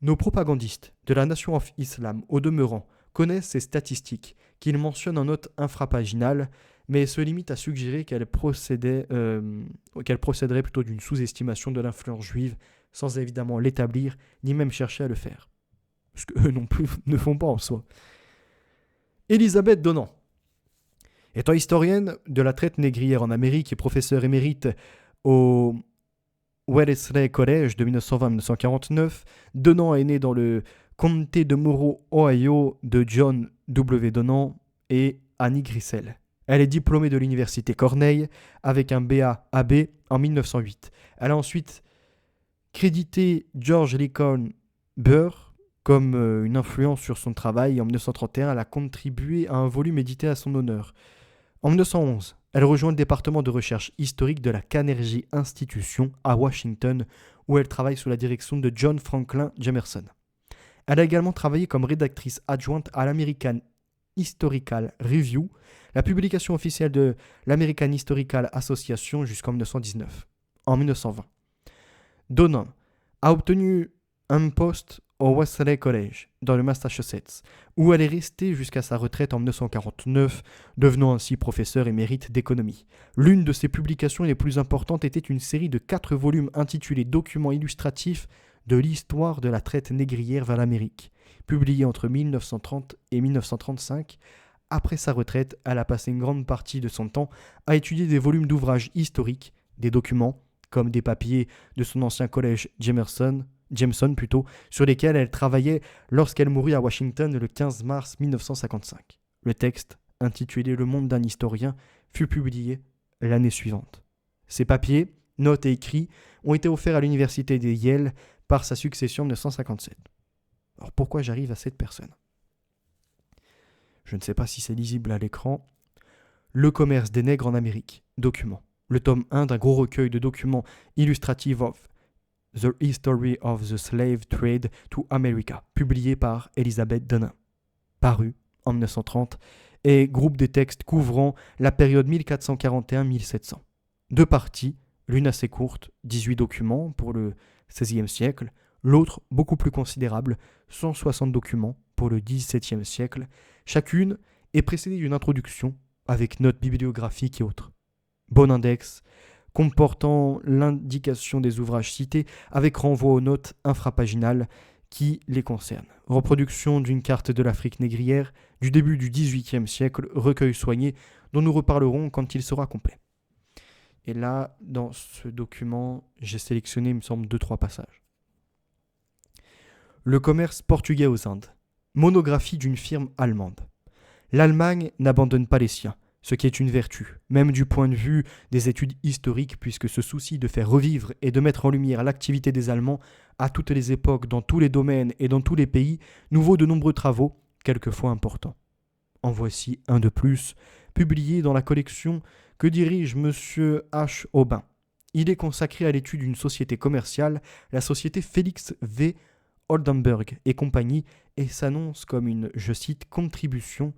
[SPEAKER 1] Nos propagandistes de la Nation of Islam, au demeurant, connaissent ces statistiques qu'ils mentionnent en note infrapaginale, mais se limitent à suggérer qu'elles procéderaient plutôt d'une sous-estimation de l'influence juive, sans évidemment l'établir, ni même chercher à le faire. Ce qu'eux non plus ne font pas en soi. Elisabeth Donant, étant historienne de la traite négrière en Amérique et professeure émérite au Wellesley College de 1920 à 1949, Donant est née dans le comté de Monroe, Ohio, de John W. Donant et Annie Grissel. Elle est diplômée de l'université Cornell avec un BA-AB en 1908. Elle a ensuite crédité George Lincoln Burr comme une influence sur son travail, et en 1931, elle a contribué à un volume édité à son honneur. En 1911, elle rejoint le département de recherche historique de la Carnegie Institution à Washington, où elle travaille sous la direction de John Franklin Jameson. Elle a également travaillé comme rédactrice adjointe à l'American Historical Review, la publication officielle de l'American Historical Association jusqu'en 1919. En 1920, Donnan a obtenu un poste au Wellesley College, dans le Massachusetts, où elle est restée jusqu'à sa retraite en 1949, devenant ainsi professeure émérite d'économie. L'une de ses publications les plus importantes était une série de 4 volumes intitulés « Documents illustratifs de l'histoire de la traite négrière vers l'Amérique ». publié entre 1930 et 1935. Après sa retraite, elle a passé une grande partie de son temps à étudier des volumes d'ouvrages historiques, des documents, comme des papiers de son ancien collège Jameson, sur lesquels elle travaillait lorsqu'elle mourut à Washington le 15 mars 1955. Le texte, intitulé Le monde d'un historien, fut publié l'année suivante. Ces papiers, notes et écrits ont été offerts à l'université de Yale par sa succession en 1957. Alors pourquoi j'arrive à cette personne ? Je ne sais pas si c'est lisible à l'écran. Le commerce des nègres en Amérique, document. Le tome 1 d'un gros recueil de documents illustratifs of The History of the Slave Trade to America, publié par Elizabeth Dunham, paru en 1930, et groupe des textes couvrant la période 1441-1700. Deux parties, l'une assez courte, 18 documents pour le XVIe siècle, l'autre beaucoup plus considérable, 160 documents pour le XVIIe siècle. Chacune est précédée d'une introduction avec notes bibliographiques et autres. Bon index, comportant l'indication des ouvrages cités avec renvoi aux notes infrapaginales qui les concernent. Reproduction d'une carte de l'Afrique négrière du début du XVIIIe siècle, recueil soigné dont nous reparlerons quand il sera complet. Et là, dans ce document, j'ai sélectionné, il me semble, 2-3 passages. Le commerce portugais aux Indes. Monographie d'une firme allemande. L'Allemagne n'abandonne pas les siens, ce qui est une vertu, même du point de vue des études historiques, puisque ce souci de faire revivre et de mettre en lumière l'activité des Allemands à toutes les époques, dans tous les domaines et dans tous les pays, nous vaut de nombreux travaux, quelquefois importants. En voici un de plus, publié dans la collection que dirige M. H. Aubin. Il est consacré à l'étude d'une société commerciale, la société Félix V. Oldenburg et compagnie, et s'annonce comme une, je cite, contribution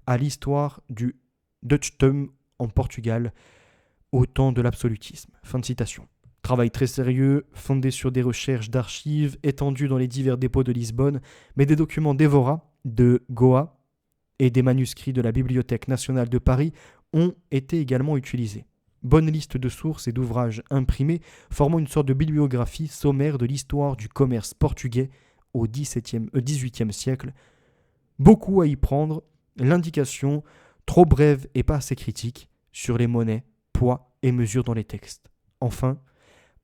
[SPEAKER 1] à l'histoire du Dutztum en Portugal au temps de l'absolutisme. Fin de citation. Travail très sérieux, fondé sur des recherches d'archives étendues dans les divers dépôts de Lisbonne, mais des documents d'Evora, de Goa et des manuscrits de la Bibliothèque nationale de Paris ont été également utilisés. Bonne liste de sources et d'ouvrages imprimés formant une sorte de bibliographie sommaire de l'histoire du commerce portugais au XVIIIe siècle. Beaucoup à y prendre, l'indication, trop brève et pas assez critique, sur les monnaies, poids et mesures dans les textes. Enfin,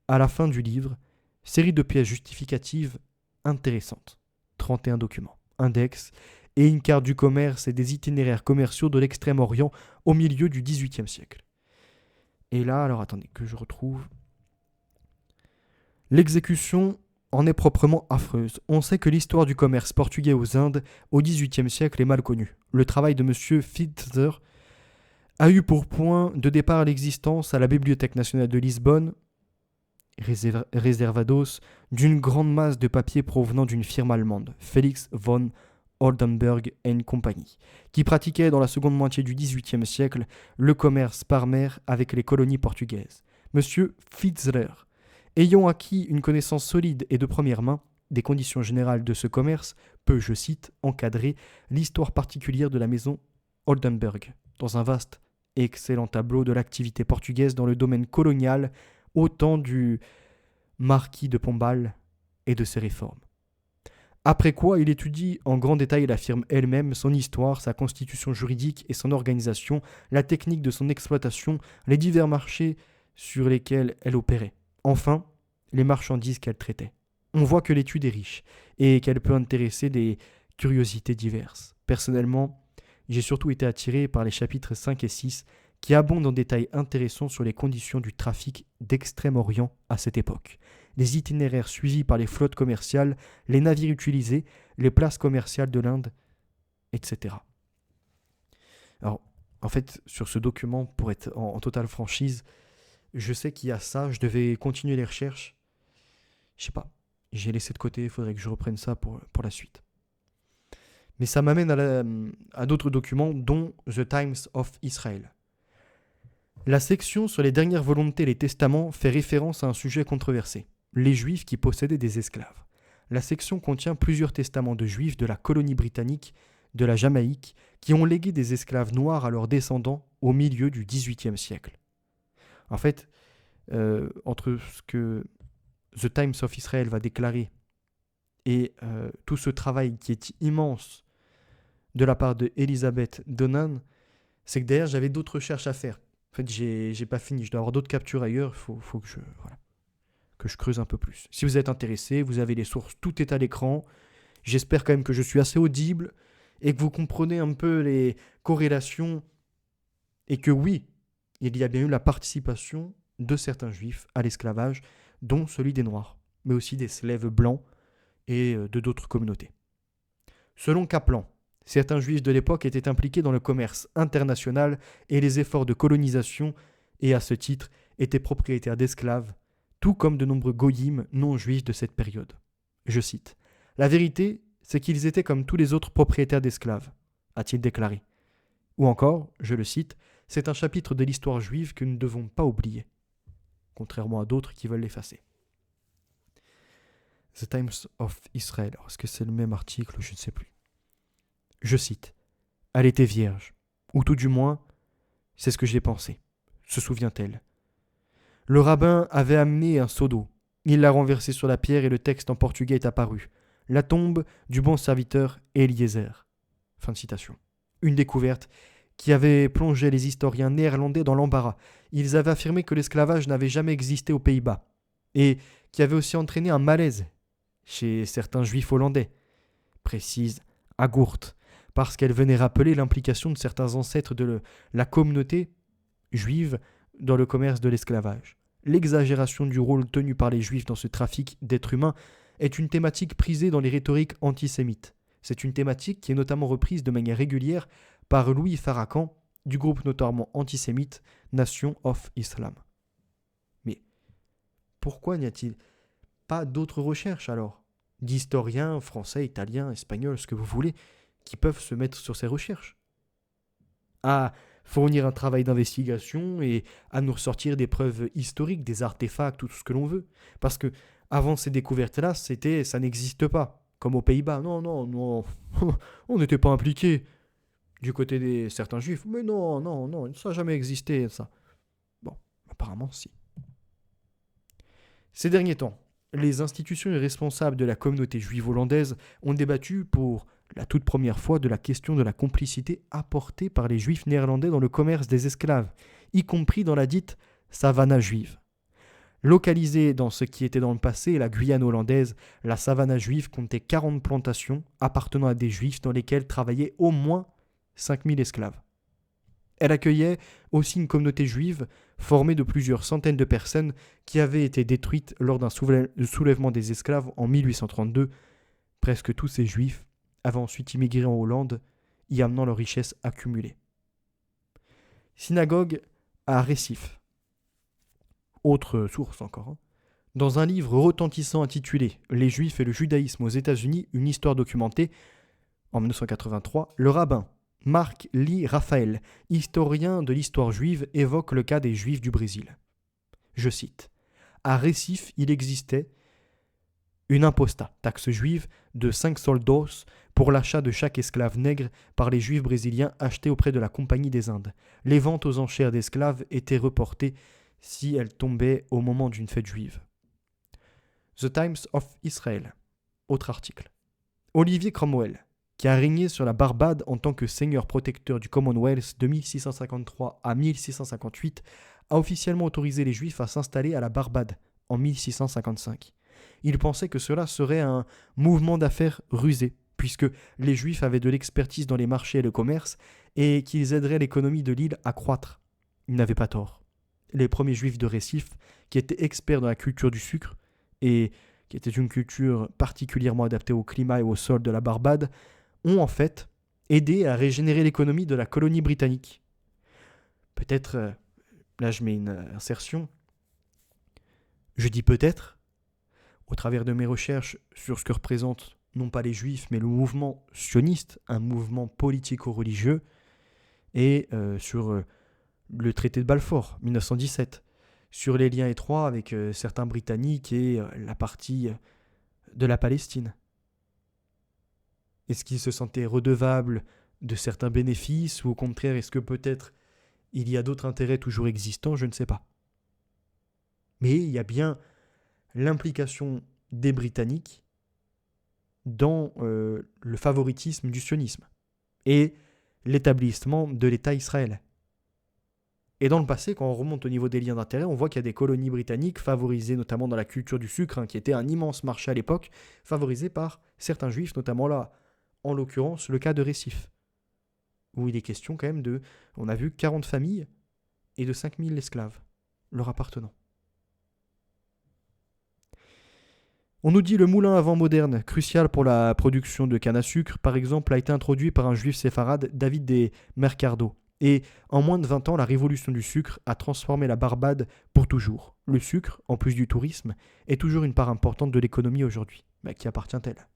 [SPEAKER 1] à la fin du livre, série de pièces justificatives intéressantes. 31 documents, index et une carte du commerce et des itinéraires commerciaux de l'Extrême-Orient au milieu du XVIIIe siècle. Et là, alors attendez que je retrouve. L'exécution en est proprement affreuse. On sait que l'histoire du commerce portugais aux Indes au XVIIIe siècle est mal connue. Le travail de M. Pfister a eu pour point de départ l'existence à la Bibliothèque nationale de Lisbonne, réservados, d'une grande masse de papier provenant d'une firme allemande, Felix von Oldenburg & Compagnie, qui pratiquait dans la seconde moitié du XVIIIe siècle le commerce par mer avec les colonies portugaises. M. Pfister, ayant acquis une connaissance solide et de première main des conditions générales de ce commerce, peut, je cite, encadrer l'histoire particulière de la maison Oldenburg, dans un vaste et excellent tableau de l'activité portugaise dans le domaine colonial au temps du marquis de Pombal et de ses réformes. Après quoi, il étudie en grand détail la firme elle-même, son histoire, sa constitution juridique et son organisation, la technique de son exploitation, les divers marchés sur lesquels elle opérait. Enfin, les marchandises qu'elle traitait. On voit que l'étude est riche et qu'elle peut intéresser des curiosités diverses. Personnellement, j'ai surtout été attiré par les chapitres 5 et 6 qui abondent en détails intéressants sur les conditions du trafic d'Extrême-Orient à cette époque, les itinéraires suivis par les flottes commerciales, les navires utilisés, les places commerciales de l'Inde, etc. Alors, en fait, sur ce document, pour être en totale franchise, je sais qu'il y a ça, je devais continuer les recherches. Je sais pas, j'ai laissé de côté, il faudrait que je reprenne ça pour la suite. Mais ça m'amène à d'autres documents, dont The Times of Israel. La section sur les dernières volontés et les testaments fait référence à un sujet controversé, les Juifs qui possédaient des esclaves. La section contient plusieurs testaments de Juifs de la colonie britannique, de la Jamaïque, qui ont légué des esclaves noirs à leurs descendants au milieu du XVIIIe siècle. En fait, entre ce que The Times of Israel va déclarer et tout ce travail qui est immense de la part de Elizabeth Donan, c'est que derrière, j'avais d'autres recherches à faire. En fait, j'ai pas fini. Je dois avoir d'autres captures ailleurs. Faut que je creuse un peu plus. Si vous êtes intéressé, vous avez les sources. Tout est à l'écran. J'espère quand même que je suis assez audible et que vous comprenez un peu les corrélations et que oui, il y a bien eu la participation de certains juifs à l'esclavage, dont celui des Noirs, mais aussi des Slaves blancs et de d'autres communautés. Selon Kaplan, certains juifs de l'époque étaient impliqués dans le commerce international et les efforts de colonisation et à ce titre étaient propriétaires d'esclaves, tout comme de nombreux goyim non-juifs de cette période. Je cite : « La vérité, c'est qu'ils étaient comme tous les autres propriétaires d'esclaves, a-t-il déclaré. Ou encore, je le cite, c'est un chapitre de l'histoire juive que nous ne devons pas oublier, contrairement à d'autres qui veulent l'effacer. The Times of Israel. Alors, est-ce que c'est le même article ? Je ne sais plus. Je cite : « Elle était vierge, ou tout du moins, c'est ce que j'ai pensé, se souvient-elle. Le rabbin avait amené un seau d'eau. Il l'a renversé sur la pierre et le texte en portugais est apparu. La tombe du bon serviteur Eliezer. » Fin de citation. Une découverte qui avait plongé les historiens néerlandais dans l'embarras. Ils avaient affirmé que l'esclavage n'avait jamais existé aux Pays-Bas et qui avait aussi entraîné un malaise chez certains juifs hollandais, précise Agourt, parce qu'elle venait rappeler l'implication de certains ancêtres de la communauté juive dans le commerce de l'esclavage. L'exagération du rôle tenu par les juifs dans ce trafic d'êtres humains est une thématique prisée dans les rhétoriques antisémites. C'est une thématique qui est notamment reprise de manière régulière par Louis Farrakhan, du groupe notamment antisémite Nation of Islam. Mais pourquoi n'y a-t-il pas d'autres recherches alors, d'historiens français, italiens, espagnols, ce que vous voulez, qui peuvent se mettre sur ces recherches, à fournir un travail d'investigation et à nous ressortir des preuves historiques, des artefacts, tout ce que l'on veut. Parce que avant ces découvertes-là, ça n'existe pas. Comme aux Pays-Bas, non, on n'était pas impliqués du côté des certains juifs. Mais non, ça n'a jamais existé, ça. Bon, apparemment, si. Ces derniers temps, les institutions et responsables de la communauté juive hollandaise ont débattu pour la toute première fois de la question de la complicité apportée par les juifs néerlandais dans le commerce des esclaves, y compris dans la dite savannah juive. Localisée dans ce qui était dans le passé la Guyane hollandaise, la savannah juive comptait 40 plantations appartenant à des juifs dans lesquelles travaillaient au moins 5000 esclaves. Elle accueillait aussi une communauté juive formée de plusieurs centaines de personnes qui avaient été détruites lors d'un soulèvement des esclaves en 1832. Presque tous ces juifs avaient ensuite immigré en Hollande, y amenant leurs richesses accumulées. Synagogue à Récif. Autre source encore. Dans un livre retentissant intitulé « Les Juifs et le judaïsme aux États-Unis, une histoire documentée », en 1983, le rabbin Marc Lee Raphael, historien de l'histoire juive, évoque le cas des Juifs du Brésil. Je cite : « À Récif, il existait une imposta, taxe juive, de 5 soldos pour l'achat de chaque esclave nègre par les Juifs brésiliens achetés auprès de la Compagnie des Indes. Les ventes aux enchères d'esclaves étaient reportées si elles tombaient au moment d'une fête juive. » The Times of Israel. Autre article. Olivier Cromwell, qui a régné sur la Barbade en tant que seigneur protecteur du Commonwealth de 1653 à 1658, a officiellement autorisé les Juifs à s'installer à la Barbade en 1655. Il pensait que cela serait un mouvement d'affaires rusé, puisque les Juifs avaient de l'expertise dans les marchés et le commerce, et qu'ils aideraient l'économie de l'île à croître. Il n'avait pas tort. Les premiers Juifs de Récif, qui étaient experts dans la culture du sucre, et qui était une culture particulièrement adaptée au climat et au sol de la Barbade, ont en fait aidé à régénérer l'économie de la colonie britannique. Peut-être, là je mets une insertion, je dis peut-être, au travers de mes recherches sur ce que représentent non pas les Juifs, mais le mouvement sioniste, un mouvement politico-religieux, et sur le traité de Balfour, 1917, sur les liens étroits avec certains Britanniques et la partie de la Palestine. Est-ce qu'ils se sentaient redevables de certains bénéfices ou au contraire, est-ce que peut-être il y a d'autres intérêts toujours existants ? Je ne sais pas. Mais il y a bien l'implication des Britanniques dans le favoritisme du sionisme et l'établissement de l'État Israël. Et dans le passé, quand on remonte au niveau des liens d'intérêt, on voit qu'il y a des colonies britanniques favorisées notamment dans la culture du sucre, qui était un immense marché à l'époque, favorisé par certains juifs, notamment là, en l'occurrence, le cas de Récif, où il est question quand même de, on a vu 40 familles et de 5000 esclaves leur appartenant. On nous dit le moulin à vent moderne, crucial pour la production de canne à sucre, par exemple, a été introduit par un juif séfarade, David des Mercado. Et en moins de 20 ans, la révolution du sucre a transformé la Barbade pour toujours. Le sucre, en plus du tourisme, est toujours une part importante de l'économie aujourd'hui. Mais à qui appartient-elle ?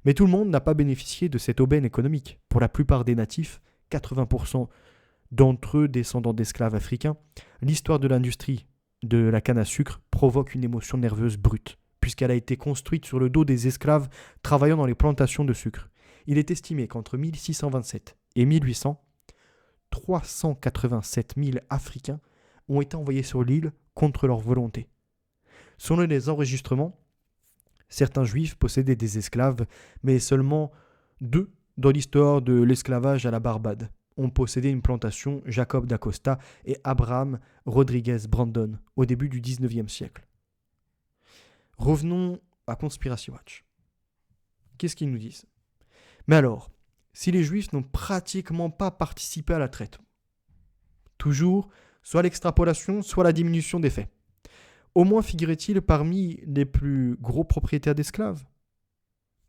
[SPEAKER 1] Mais tout le monde n'a pas bénéficié de cette aubaine économique. Pour la plupart des natifs, 80% d'entre eux descendants d'esclaves africains, l'histoire de l'industrie de la canne à sucre provoque une émotion nerveuse brute, puisqu'elle a été construite sur le dos des esclaves travaillant dans les plantations de sucre. Il est estimé qu'entre 1627 et 1800, 387 000 Africains ont été envoyés sur l'île contre leur volonté. Selon les enregistrements, certains juifs possédaient des esclaves, mais seulement 2 dans l'histoire de l'esclavage à la Barbade ont possédé une plantation, Jacob d'Acosta et Abraham Rodriguez Brandon, au début du 19e siècle. Revenons à Conspiracy Watch. Qu'est-ce qu'ils nous disent ? Mais alors, si les Juifs n'ont pratiquement pas participé à la traite, toujours soit l'extrapolation, soit la diminution des faits, au moins figurait-il parmi les plus gros propriétaires d'esclaves ?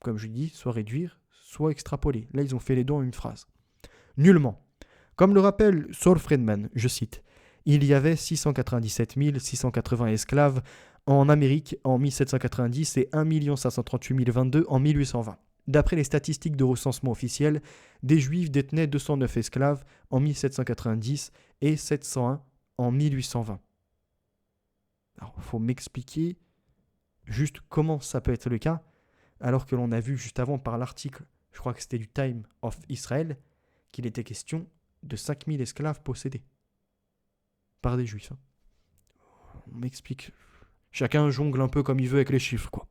[SPEAKER 1] Comme je dis, soit réduire, soit extrapoler. Là, ils ont fait les deux en une phrase. Nullement. Comme le rappelle Saul Friedman, je cite, « Il y avait 697 680 esclaves en Amérique en 1790 et 1 538 022 en 1820. D'après les statistiques de recensement officiel, des Juifs détenaient 209 esclaves en 1790 et 701 en 1820. Alors, il faut m'expliquer juste comment ça peut être le cas, alors que l'on a vu juste avant par l'article, je crois que c'était du Time of Israel, qu'il était question de 5000 esclaves possédés par des Juifs. On m'explique. Chacun jongle un peu comme il veut avec les chiffres, quoi.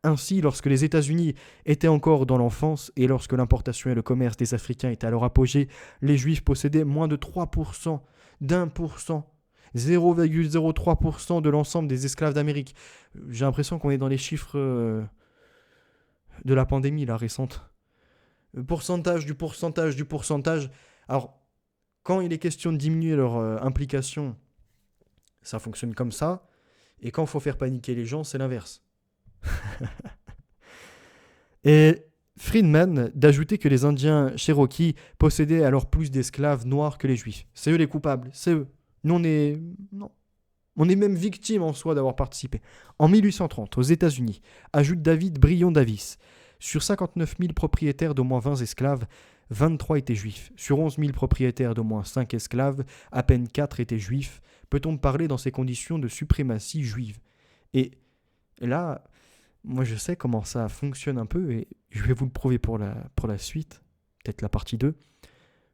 [SPEAKER 1] Ainsi, lorsque les États-Unis étaient encore dans l'enfance et lorsque l'importation et le commerce des Africains étaient à leur apogée, les Juifs possédaient moins de 3%, d'1%, 0,03% de l'ensemble des esclaves d'Amérique. J'ai l'impression qu'on est dans les chiffres de la pandémie, là, récente. Pourcentage du pourcentage du pourcentage. Alors, quand il est question de diminuer leur implication, ça fonctionne comme ça. Et quand il faut faire paniquer les gens, c'est l'inverse. Et Friedman d'ajouter que les Indiens Cherokees possédaient alors plus d'esclaves noirs que les Juifs. C'est eux les coupables, c'est eux. Nous on est... Non. On est même victime en soi d'avoir participé. En 1830, aux États-Unis, ajoute David Bryon Davis, sur 59 000 propriétaires d'au moins 20 esclaves, 23 étaient juifs. Sur 11 000 propriétaires d'au moins 5 esclaves, à peine 4 étaient juifs. Peut-on parler dans ces conditions de suprématie juive ? Et là, moi je sais comment ça fonctionne un peu, et je vais vous le prouver pour la suite, peut-être la partie 2,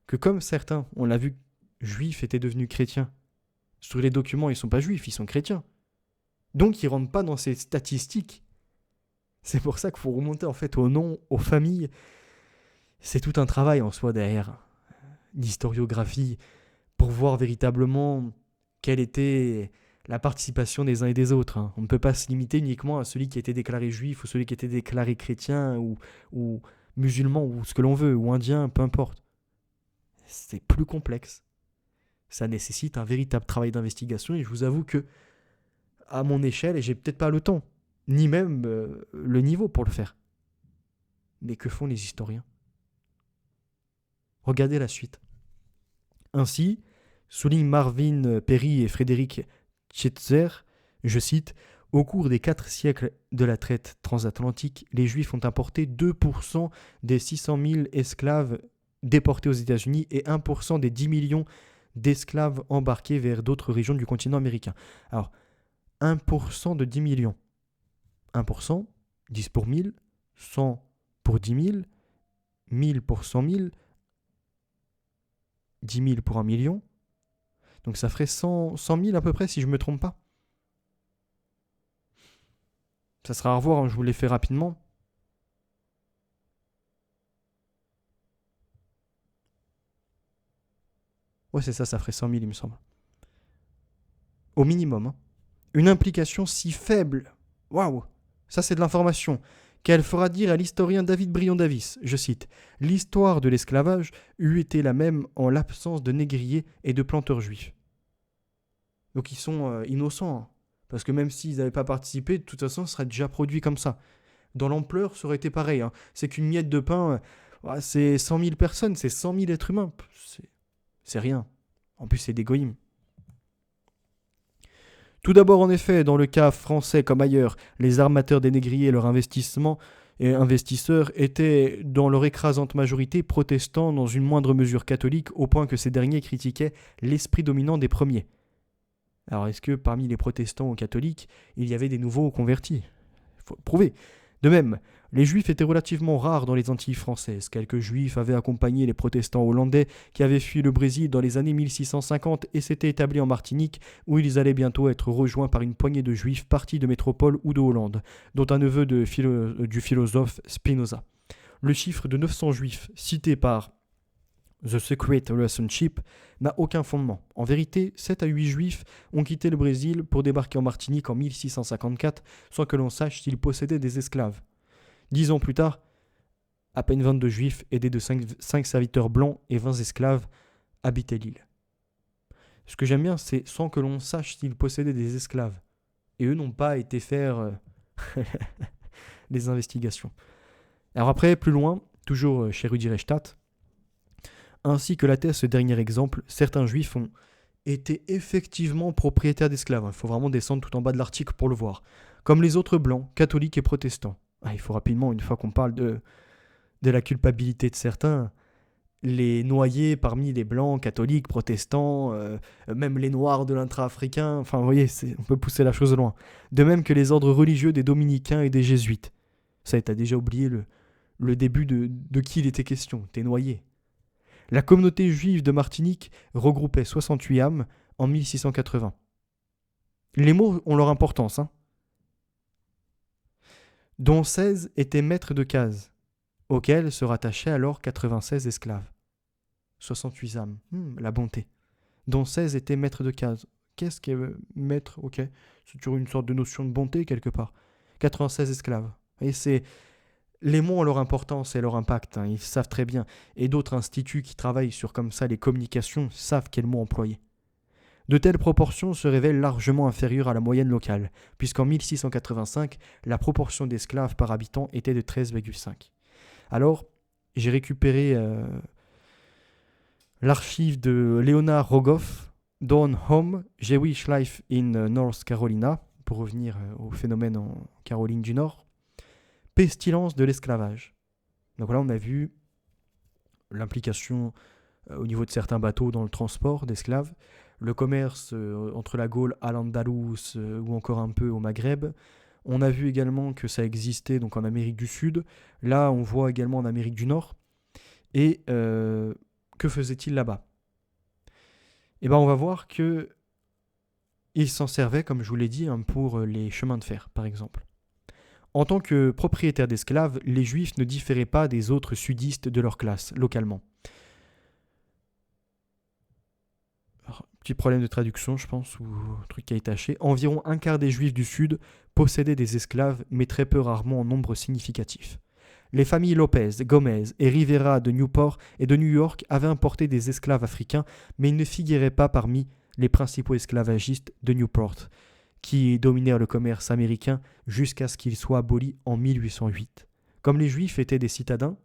[SPEAKER 1] que comme certains, on l'a vu, juifs étaient devenus chrétiens. Sur les documents, ils ne sont pas juifs, ils sont chrétiens. Donc ils ne rentrent pas dans ces statistiques. C'est pour ça qu'il faut remonter en fait aux noms, aux familles. C'est tout un travail en soi derrière l'historiographie pour voir véritablement quelle était la participation des uns et des autres. On ne peut pas se limiter uniquement à celui qui était déclaré juif ou celui qui était déclaré chrétien ou musulman ou ce que l'on veut, ou indien, peu importe. C'est plus complexe. Ça nécessite un véritable travail d'investigation et je vous avoue que, à mon échelle, et j'ai peut-être pas le temps, ni même le niveau pour le faire. Mais que font les historiens ? Regardez la suite. Ainsi, soulignent Marvin Perry et Frédéric Tschetzer, je cite, « Au cours des 4 siècles de la traite transatlantique, les Juifs ont importé 2% des 600 000 esclaves déportés aux États-Unis et 1% des 10 millions d'esclaves embarqués vers d'autres régions du continent américain. » Alors, 1% de 10 millions. 1%, 10 pour 1000, 100 pour 10 000, 1000 pour 100 000, 10 000 pour 1 million. Donc ça ferait 100 000 à peu près si je ne me trompe pas. Ça sera à revoir, je vous l'ai fait rapidement. Ouais, c'est ça, ça ferait 100 000, il me semble. Au minimum. Hein. Une implication si faible, waouh, ça c'est de l'information, qu'elle fera dire à l'historien David Bryon-Davis, je cite, « L'histoire de l'esclavage eût été la même en l'absence de négriers et de planteurs juifs. » Donc ils sont innocents, hein. Parce que même s'ils n'avaient pas participé, de toute façon, ce serait déjà produit comme ça. Dans l'ampleur, ça aurait été pareil. Hein. C'est qu'une miette de pain, c'est 100 000 personnes, c'est 100 000 êtres humains. C'est rien. En plus, c'est des goïms. Tout d'abord, en effet, dans le cas français comme ailleurs, les armateurs des négriers et leurs investisseurs étaient, dans leur écrasante majorité, protestants, dans une moindre mesure catholiques, au point que ces derniers critiquaient l'esprit dominant des premiers. Alors, est-ce que parmi les protestants ou catholiques, il y avait des nouveaux convertis ? Il faut le prouver. De même, les juifs étaient relativement rares dans les Antilles françaises. Quelques juifs avaient accompagné les protestants hollandais qui avaient fui le Brésil dans les années 1650 et s'étaient établis en Martinique, où ils allaient bientôt être rejoints par une poignée de juifs partis de métropole ou de Hollande, dont un neveu du philosophe Spinoza. Le chiffre de 900 juifs cité par The Secret Relationship n'a aucun fondement. En vérité, 7 à 8 juifs ont quitté le Brésil pour débarquer en Martinique en 1654 sans que l'on sache s'ils possédaient des esclaves. 10 ans plus tard, à peine 22 juifs aidés de 5 serviteurs blancs et 20 esclaves habitaient l'île. Ce que j'aime bien, c'est sans que l'on sache s'ils possédaient des esclaves. Et eux n'ont pas été faire les investigations. Alors après, plus loin, toujours chez Rudi Reichstadt, ainsi que l'atteste ce dernier exemple, certains juifs ont été effectivement propriétaires d'esclaves. Il faut vraiment descendre tout en bas de l'article pour le voir. Comme les autres blancs, catholiques et protestants. Il faut rapidement, une fois qu'on parle de la culpabilité de certains, les noyer parmi les blancs, catholiques, protestants, même les noirs de l'intra-africain. Enfin, vous voyez, on peut pousser la chose loin. De même que les ordres religieux des dominicains et des jésuites. Ça, t'as déjà oublié le début de qui il était question. T'es noyé. La communauté juive de Martinique regroupait 68 âmes en 1680. Les mots ont leur importance, hein. Dont 16 étaient maîtres de case, auxquels se rattachaient alors 96 esclaves. 68 âmes, la bonté. Dont 16 étaient maîtres de case. Qu'est-ce qu'est maître ? Ok, c'est toujours une sorte de notion de bonté quelque part. 96 esclaves. Et les mots ont leur importance et leur impact, hein, ils savent très bien. Et d'autres instituts qui travaillent sur comme ça les communications savent quels mots employer. De telles proportions se révèlent largement inférieures à la moyenne locale, puisqu'en 1685, la proportion d'esclaves par habitant était de 13,5. Alors, j'ai récupéré l'archive de Leonard Rogoff, Down Home, Jewish Life in North Carolina, pour revenir au phénomène en Caroline du Nord. Pestilence de l'esclavage. Donc là, on a vu l'implication au niveau de certains bateaux dans le transport d'esclaves, le commerce entre la Gaule à l'Andalous ou encore un peu au Maghreb. On a vu également que ça existait donc en Amérique du Sud. Là, on voit également en Amérique du Nord. Et que faisait-il là-bas ? Eh bien, on va voir que il s'en servait, comme je vous l'ai dit, pour les chemins de fer, par exemple. En tant que propriétaires d'esclaves, les Juifs ne différaient pas des autres sudistes de leur classe, localement. Alors, petit problème de traduction, je pense, ou truc qui a été haché. Environ un quart des Juifs du Sud possédaient des esclaves, mais très peu rarement en nombre significatif. Les familles Lopez, Gomez et Rivera de Newport et de New York avaient importé des esclaves africains, mais ils ne figuraient pas parmi les principaux esclavagistes de Newport, qui dominèrent le commerce américain jusqu'à ce qu'il soit aboli en 1808. Comme les Juifs étaient des citadins,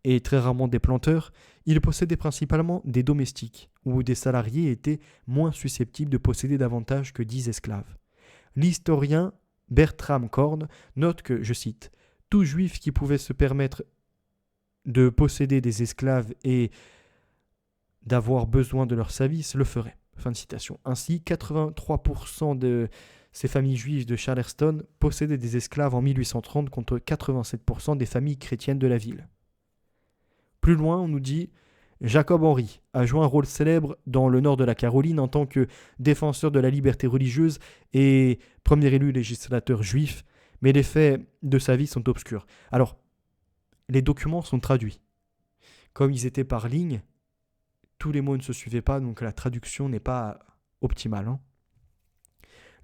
[SPEAKER 1] et très rarement des planteurs, ils possédaient principalement des domestiques, où des salariés étaient moins susceptibles de posséder davantage que 10 esclaves. L'historien Bertram Korn note que, je cite, « Tout Juif qui pouvait se permettre de posséder des esclaves et d'avoir besoin de leur service le ferait. » Fin de citation. Ainsi, 83% de ces familles juives de Charleston possédaient des esclaves en 1830 contre 87% des familles chrétiennes de la ville. Plus loin, on nous dit Jacob Henry a joué un rôle célèbre dans le nord de la Caroline en tant que défenseur de la liberté religieuse et premier élu législateur juif, mais les faits de sa vie sont obscurs. Alors, les documents sont traduits. Comme ils étaient par ligne, tous les mots ne se suivaient pas, donc la traduction n'est pas optimale.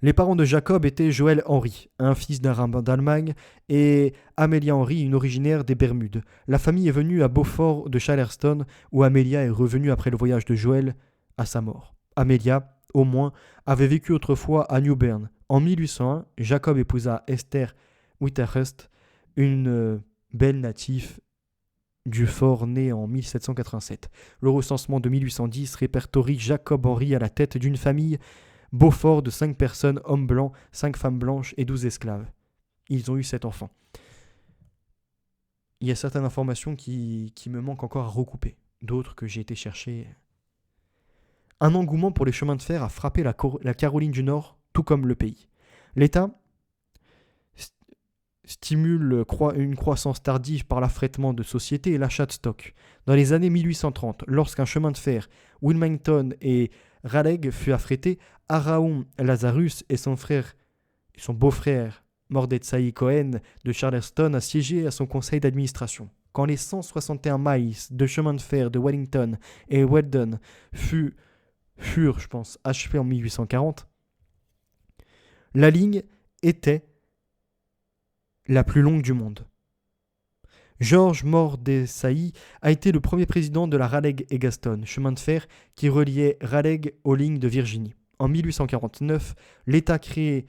[SPEAKER 1] Les parents de Jacob étaient Joël Henry, un fils d'un rabbin d'Allemagne, et Amelia Henry, une originaire des Bermudes. La famille est venue à Beaufort de Charleston, où Amelia est revenue après le voyage de Joël à sa mort. Amelia, au moins, avait vécu autrefois à New Bern. En 1801, Jacob épousa Esther Whitehurst, une belle native du fort née en 1787. Le recensement de 1810 répertorie Jacob Henry à la tête d'une famille Beaufort de 5 personnes, hommes blancs, 5 femmes blanches et 12 esclaves. Ils ont eu 7 enfants. Il y a certaines informations qui me manquent encore à recouper, d'autres que j'ai été chercher. Un engouement pour les chemins de fer a frappé la Caroline du Nord, tout comme le pays. L'État stimule une croissance tardive par l'affrètement de sociétés et l'achat de stock. Dans les années 1830, lorsqu'un chemin de fer, Wilmington et Raleigh, fut affrété, Araon Lazarus et son beau-frère Mordecai Cohen de Charleston a siégé à son conseil d'administration. Quand les 161 miles de chemin de fer de Wellington et Weldon furent, achevés en 1840, la ligne était la plus longue du monde. George Mordecai a été le premier président de la Raleigh et Gaston, chemin de fer qui reliait Raleigh aux lignes de Virginie. En 1849, l'État crée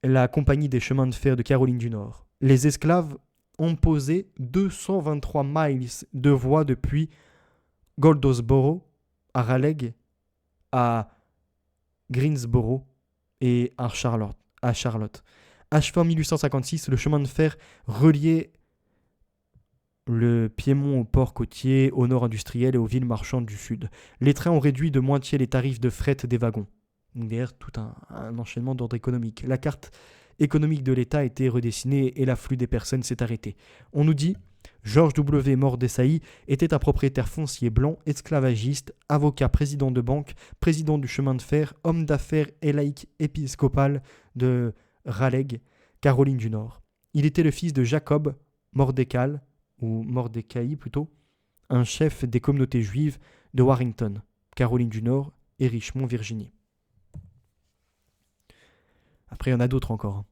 [SPEAKER 1] la Compagnie des chemins de fer de Caroline du Nord. Les esclaves ont posé 223 miles de voies depuis Goldsboro à Raleigh à Greensboro et à Charlotte. Achevé en 1856, le chemin de fer reliait le Piémont au port côtier, au nord industriel et aux villes marchandes du sud. Les trains ont réduit de moitié les tarifs de fret des wagons. Derrière tout un enchaînement d'ordre économique. La carte économique de l'État a été redessinée et l'afflux des personnes s'est arrêté. On nous dit George W. Mordecai était un propriétaire foncier blanc, esclavagiste, avocat, président de banque, président du chemin de fer, homme d'affaires et laïc épiscopal de Raleigh, Caroline du Nord. Il était le fils de Jacob Mordecai, un chef des communautés juives de Warrington, Caroline du Nord et Richmond, Virginie. Après, il y en a d'autres encore.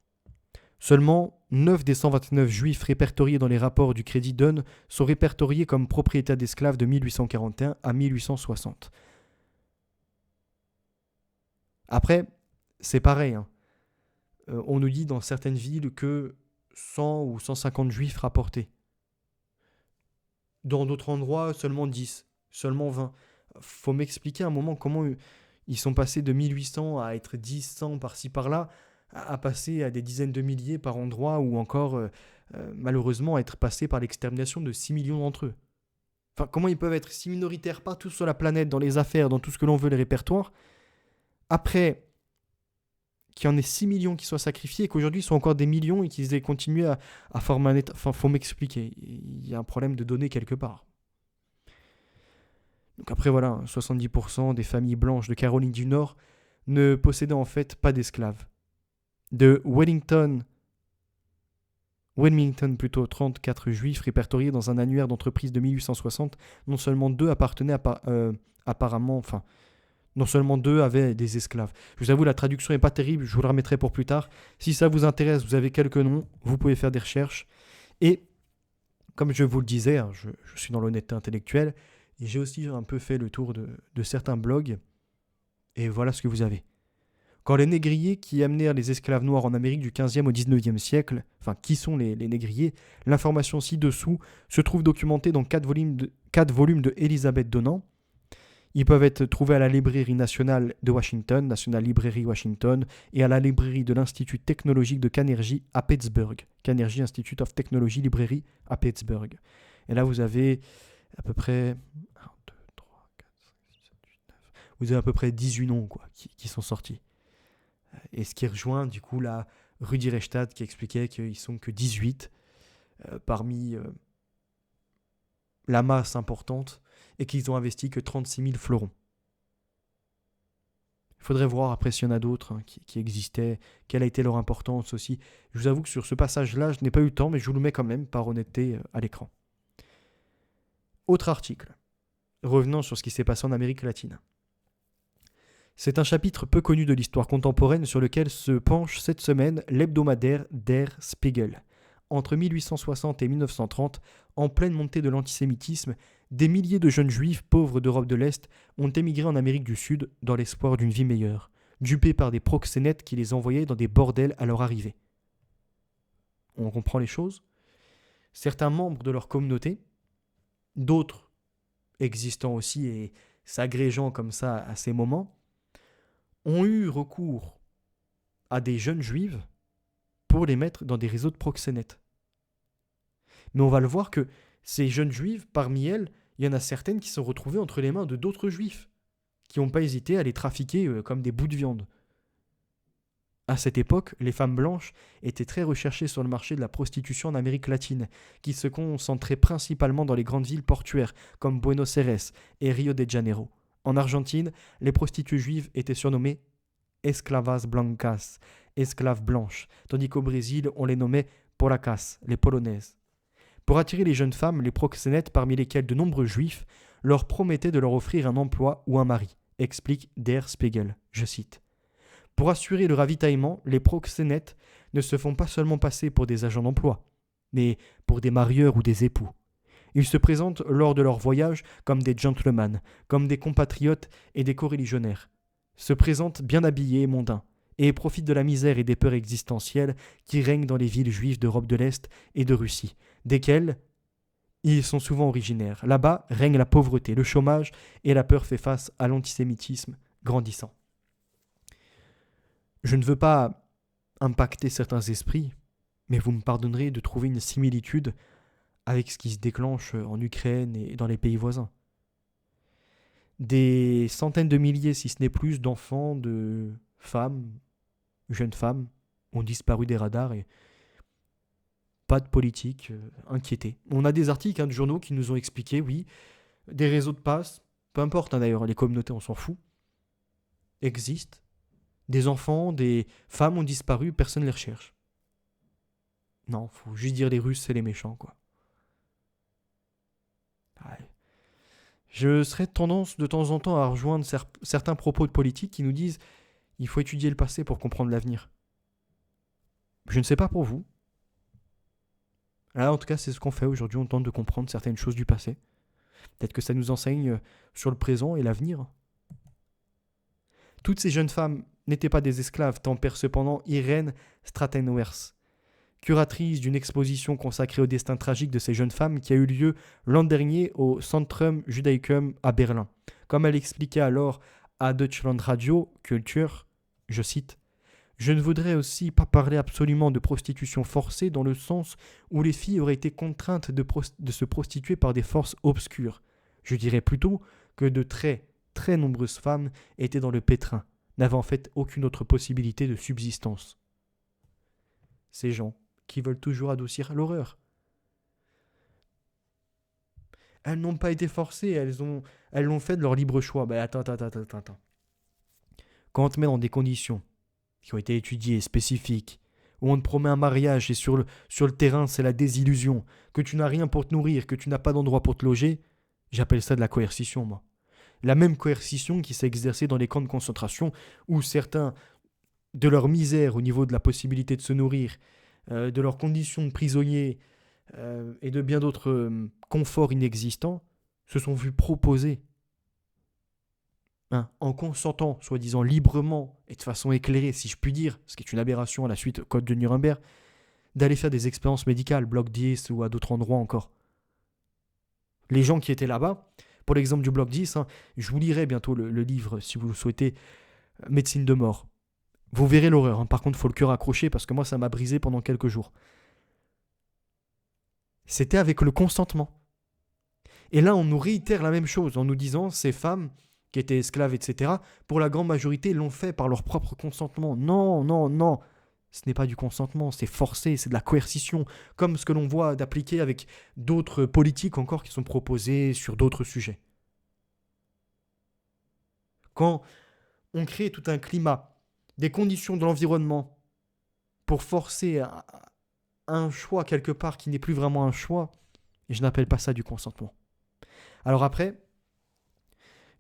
[SPEAKER 1] Seulement 9 des 129 juifs répertoriés dans les rapports du Crédit Dunn sont répertoriés comme propriétaires d'esclaves de 1841 à 1860. Après, c'est pareil. On nous dit dans certaines villes que 100 ou 150 juifs rapportés. Dans d'autres endroits, seulement 10, seulement 20. Faut m'expliquer un moment comment ils sont passés de 1800 à être 10, 100 par-ci par-là, à passer à des dizaines de milliers par endroit, ou encore, malheureusement, à être passés par l'extermination de 6 millions d'entre eux. Enfin, comment ils peuvent être si minoritaires partout sur la planète, dans les affaires, dans tout ce que l'on veut, les répertoires, après qu'il y en ait 6 millions qui soient sacrifiés et qu'aujourd'hui ils sont encore des millions et qu'ils aient continué à former un état. Enfin, faut m'expliquer. Il y a un problème de données quelque part. Donc après, voilà, 70% des familles blanches de Caroline du Nord ne possédaient en fait pas d'esclaves. De Wilmington, 34 juifs répertoriés dans un annuaire d'entreprise de 1860, non seulement deux appartenaient non seulement deux avaient des esclaves. Je vous avoue, la traduction n'est pas terrible, je vous la remettrai pour plus tard. Si ça vous intéresse, vous avez quelques noms, vous pouvez faire des recherches. Et comme je vous le disais, je suis dans l'honnêteté intellectuelle, et j'ai aussi un peu fait le tour de certains blogs, et voilà ce que vous avez. Quand les négriers qui amenèrent les esclaves noirs en Amérique du 15e au 19e siècle, enfin qui sont les négriers, l'information ci-dessous se trouve documentée dans 4 volumes de Elizabeth Donnan. Ils peuvent être trouvés à la Librairie nationale de Washington, National Library Washington, et à la librairie de l'Institut technologique de Carnegie à Pittsburgh. Carnegie Institute of Technology Library à Pittsburgh. Et là, vous avez à peu près 1, 2, 3, 4, 5, 6, 7, 8, 9. Vous avez à peu près 18 noms qui sont sortis. Et ce qui rejoint du coup la Rudi Reichstadt qui expliquait qu'ils sont que 18 parmi la masse importante et qu'ils ont investi que 36 000 fleurons. Il faudrait voir après s'il y en a d'autres qui existaient, quelle a été leur importance aussi. Je vous avoue que sur ce passage-là, je n'ai pas eu le temps, mais je vous le mets quand même par honnêteté à l'écran. Autre article. revenons sur ce qui s'est passé en Amérique latine. C'est un chapitre peu connu de l'histoire contemporaine sur lequel se penche cette semaine l'hebdomadaire Der Spiegel. Entre 1860 et 1930, en pleine montée de l'antisémitisme, des milliers de jeunes juifs pauvres d'Europe de l'Est ont émigré en Amérique du Sud dans l'espoir d'une vie meilleure, dupés par des proxénètes qui les envoyaient dans des bordels à leur arrivée. On comprend les choses ? Certains membres de leur communauté, d'autres existant aussi et s'agrégeant comme ça à ces moments, ont eu recours à des jeunes juives pour les mettre dans des réseaux de proxénètes. Mais on va le voir que ces jeunes juives, parmi elles, il y en a certaines qui sont retrouvées entre les mains de d'autres juifs, qui n'ont pas hésité à les trafiquer comme des bouts de viande. À cette époque, les femmes blanches étaient très recherchées sur le marché de la prostitution en Amérique latine, qui se concentrait principalement dans les grandes villes portuaires comme Buenos Aires et Rio de Janeiro. En Argentine, les prostituées juives étaient surnommées esclavas blancas, esclaves blanches, tandis qu'au Brésil, on les nommait polacas, les polonaises. Pour attirer les jeunes femmes, les proxénètes, parmi lesquels de nombreux juifs, leur promettaient de leur offrir un emploi ou un mari, explique Der Spiegel, je cite. Pour assurer le ravitaillement, les proxénètes ne se font pas seulement passer pour des agents d'emploi, mais pour des marieurs ou des époux. Ils se présentent lors de leur voyage comme des gentlemen, comme des compatriotes et des coreligionnaires, se présentent bien habillés et mondains, et profitent de la misère et des peurs existentielles qui règnent dans les villes juives d'Europe de l'Est et de Russie, desquelles ils sont souvent originaires. Là-bas règne la pauvreté, le chômage, et la peur fait face à l'antisémitisme grandissant. Je ne veux pas impacter certains esprits, mais vous me pardonnerez de trouver une similitude avec ce qui se déclenche en Ukraine et dans les pays voisins. Des centaines de milliers, si ce n'est plus, d'enfants, de femmes, jeunes femmes, ont disparu des radars et pas de politique inquiétée. On a des articles de journaux qui nous ont expliqué, oui, des réseaux de passe, peu importe d'ailleurs, les communautés on s'en fout, existent. Des enfants, des femmes ont disparu, personne ne les recherche. Non, faut juste dire les Russes, c'est les méchants, quoi. Ouais. Je serais tendance de temps en temps à rejoindre certains propos de politiques qui nous disent il faut étudier le passé pour comprendre l'avenir. Je ne sais pas pour vous. Là, en tout cas, c'est ce qu'on fait aujourd'hui, on tente de comprendre certaines choses du passé. Peut-être que ça nous enseigne sur le présent et l'avenir. Toutes ces jeunes femmes n'étaient pas des esclaves, tempère cependant Irène Stratenwers, curatrice d'une exposition consacrée au destin tragique de ces jeunes femmes qui a eu lieu l'an dernier au Centrum Judaicum à Berlin. Comme elle expliquait alors à Deutschland Radio Culture, je cite, « Je ne voudrais aussi pas parler absolument de prostitution forcée dans le sens où les filles auraient été contraintes de se prostituer par des forces obscures. Je dirais plutôt que de très, très nombreuses femmes étaient dans le pétrin, n'avant en fait aucune autre possibilité de subsistance. » Ces gens qui veulent toujours adoucir l'horreur. Elles n'ont pas été forcées, elles l'ont fait de leur libre choix. Attends. Quand on te met dans des conditions qui ont été étudiées, spécifiques, où on te promet un mariage et sur le terrain c'est la désillusion, que tu n'as rien pour te nourrir, que tu n'as pas d'endroit pour te loger, j'appelle ça de la coercition, moi. La même coercition qui s'est exercée dans les camps de concentration où certains, de leur misère au niveau de la possibilité de se nourrir, de leurs conditions de prisonniers et de bien d'autres conforts inexistants, se sont vus proposer, en consentant, soi-disant librement et de façon éclairée, si je puis dire, ce qui est une aberration à la suite Code de Nuremberg, d'aller faire des expériences médicales, Bloc 10 ou à d'autres endroits encore. Les gens qui étaient là-bas, pour l'exemple du Bloc 10, je vous lirai bientôt le livre, si vous le souhaitez, Médecine de mort. Vous verrez l'horreur, par contre, il faut le cœur accroché parce que moi, ça m'a brisé pendant quelques jours. C'était avec le consentement. Et là, on nous réitère la même chose en nous disant ces femmes qui étaient esclaves, etc., pour la grande majorité, l'ont fait par leur propre consentement. Non. Ce n'est pas du consentement, c'est forcé, c'est de la coercition, comme ce que l'on voit d'appliquer avec d'autres politiques encore qui sont proposées sur d'autres sujets. Quand on crée tout un climat, des conditions de l'environnement pour forcer un choix quelque part qui n'est plus vraiment un choix, et je n'appelle pas ça du consentement. Alors après,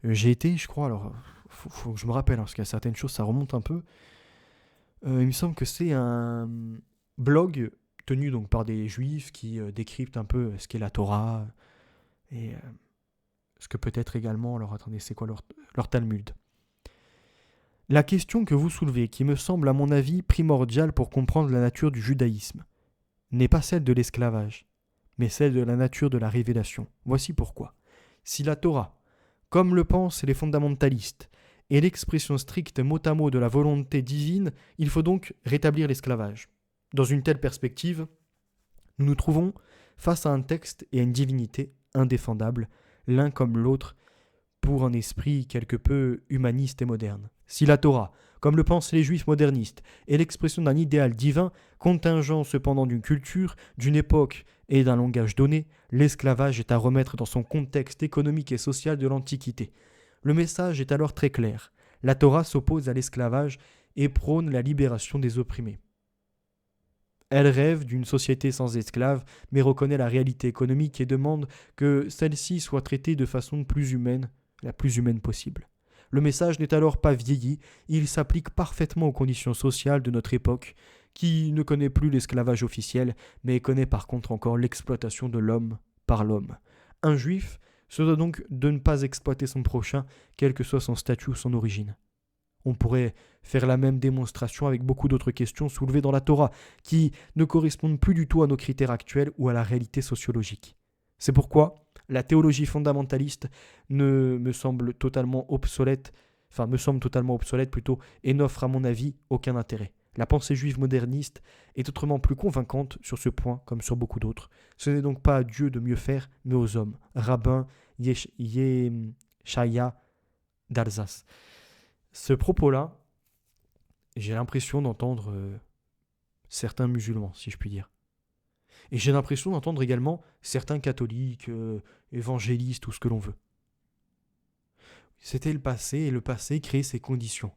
[SPEAKER 1] J'ai été, je crois, alors, faut que je me rappelle, hein, parce qu'il y a certaines choses, ça remonte un peu. Il me semble que c'est un blog tenu donc par des juifs qui décryptent un peu ce qu'est la Torah et ce que peut être également, alors attendez, c'est quoi leur Talmud. La question que vous soulevez, qui me semble à mon avis primordiale pour comprendre la nature du judaïsme, n'est pas celle de l'esclavage, mais celle de la nature de la révélation. Voici pourquoi. Si la Torah, comme le pensent les fondamentalistes, est l'expression stricte mot à mot de la volonté divine, il faut donc rétablir l'esclavage. Dans une telle perspective, nous nous trouvons face à un texte et à une divinité indéfendables, l'un comme l'autre, pour un esprit quelque peu humaniste et moderne. Si la Torah, comme le pensent les juifs modernistes, est l'expression d'un idéal divin, contingent cependant d'une culture, d'une époque et d'un langage donné, l'esclavage est à remettre dans son contexte économique et social de l'Antiquité. Le message est alors très clair. La Torah s'oppose à l'esclavage et prône la libération des opprimés. Elle rêve d'une société sans esclaves, mais reconnaît la réalité économique et demande que celle-ci soit traitée de façon plus humaine, la plus humaine possible. Le message n'est alors pas vieilli, il s'applique parfaitement aux conditions sociales de notre époque, qui ne connaît plus l'esclavage officiel, mais connaît par contre encore l'exploitation de l'homme par l'homme. Un juif se doit donc de ne pas exploiter son prochain, quel que soit son statut ou son origine. On pourrait faire la même démonstration avec beaucoup d'autres questions soulevées dans la Torah, qui ne correspondent plus du tout à nos critères actuels ou à la réalité sociologique. C'est pourquoi la théologie fondamentaliste me semble totalement obsolète, plutôt, et n'offre à mon avis aucun intérêt. La pensée juive moderniste est autrement plus convaincante sur ce point comme sur beaucoup d'autres. Ce n'est donc pas à Dieu de mieux faire, mais aux hommes. Rabbin Yeshaya d'Alsace. Ce propos-là, j'ai l'impression d'entendre certains musulmans, si je puis dire. Et j'ai l'impression d'entendre également certains catholiques, évangélistes, tout ce que l'on veut. C'était le passé, et le passé crée ses conditions.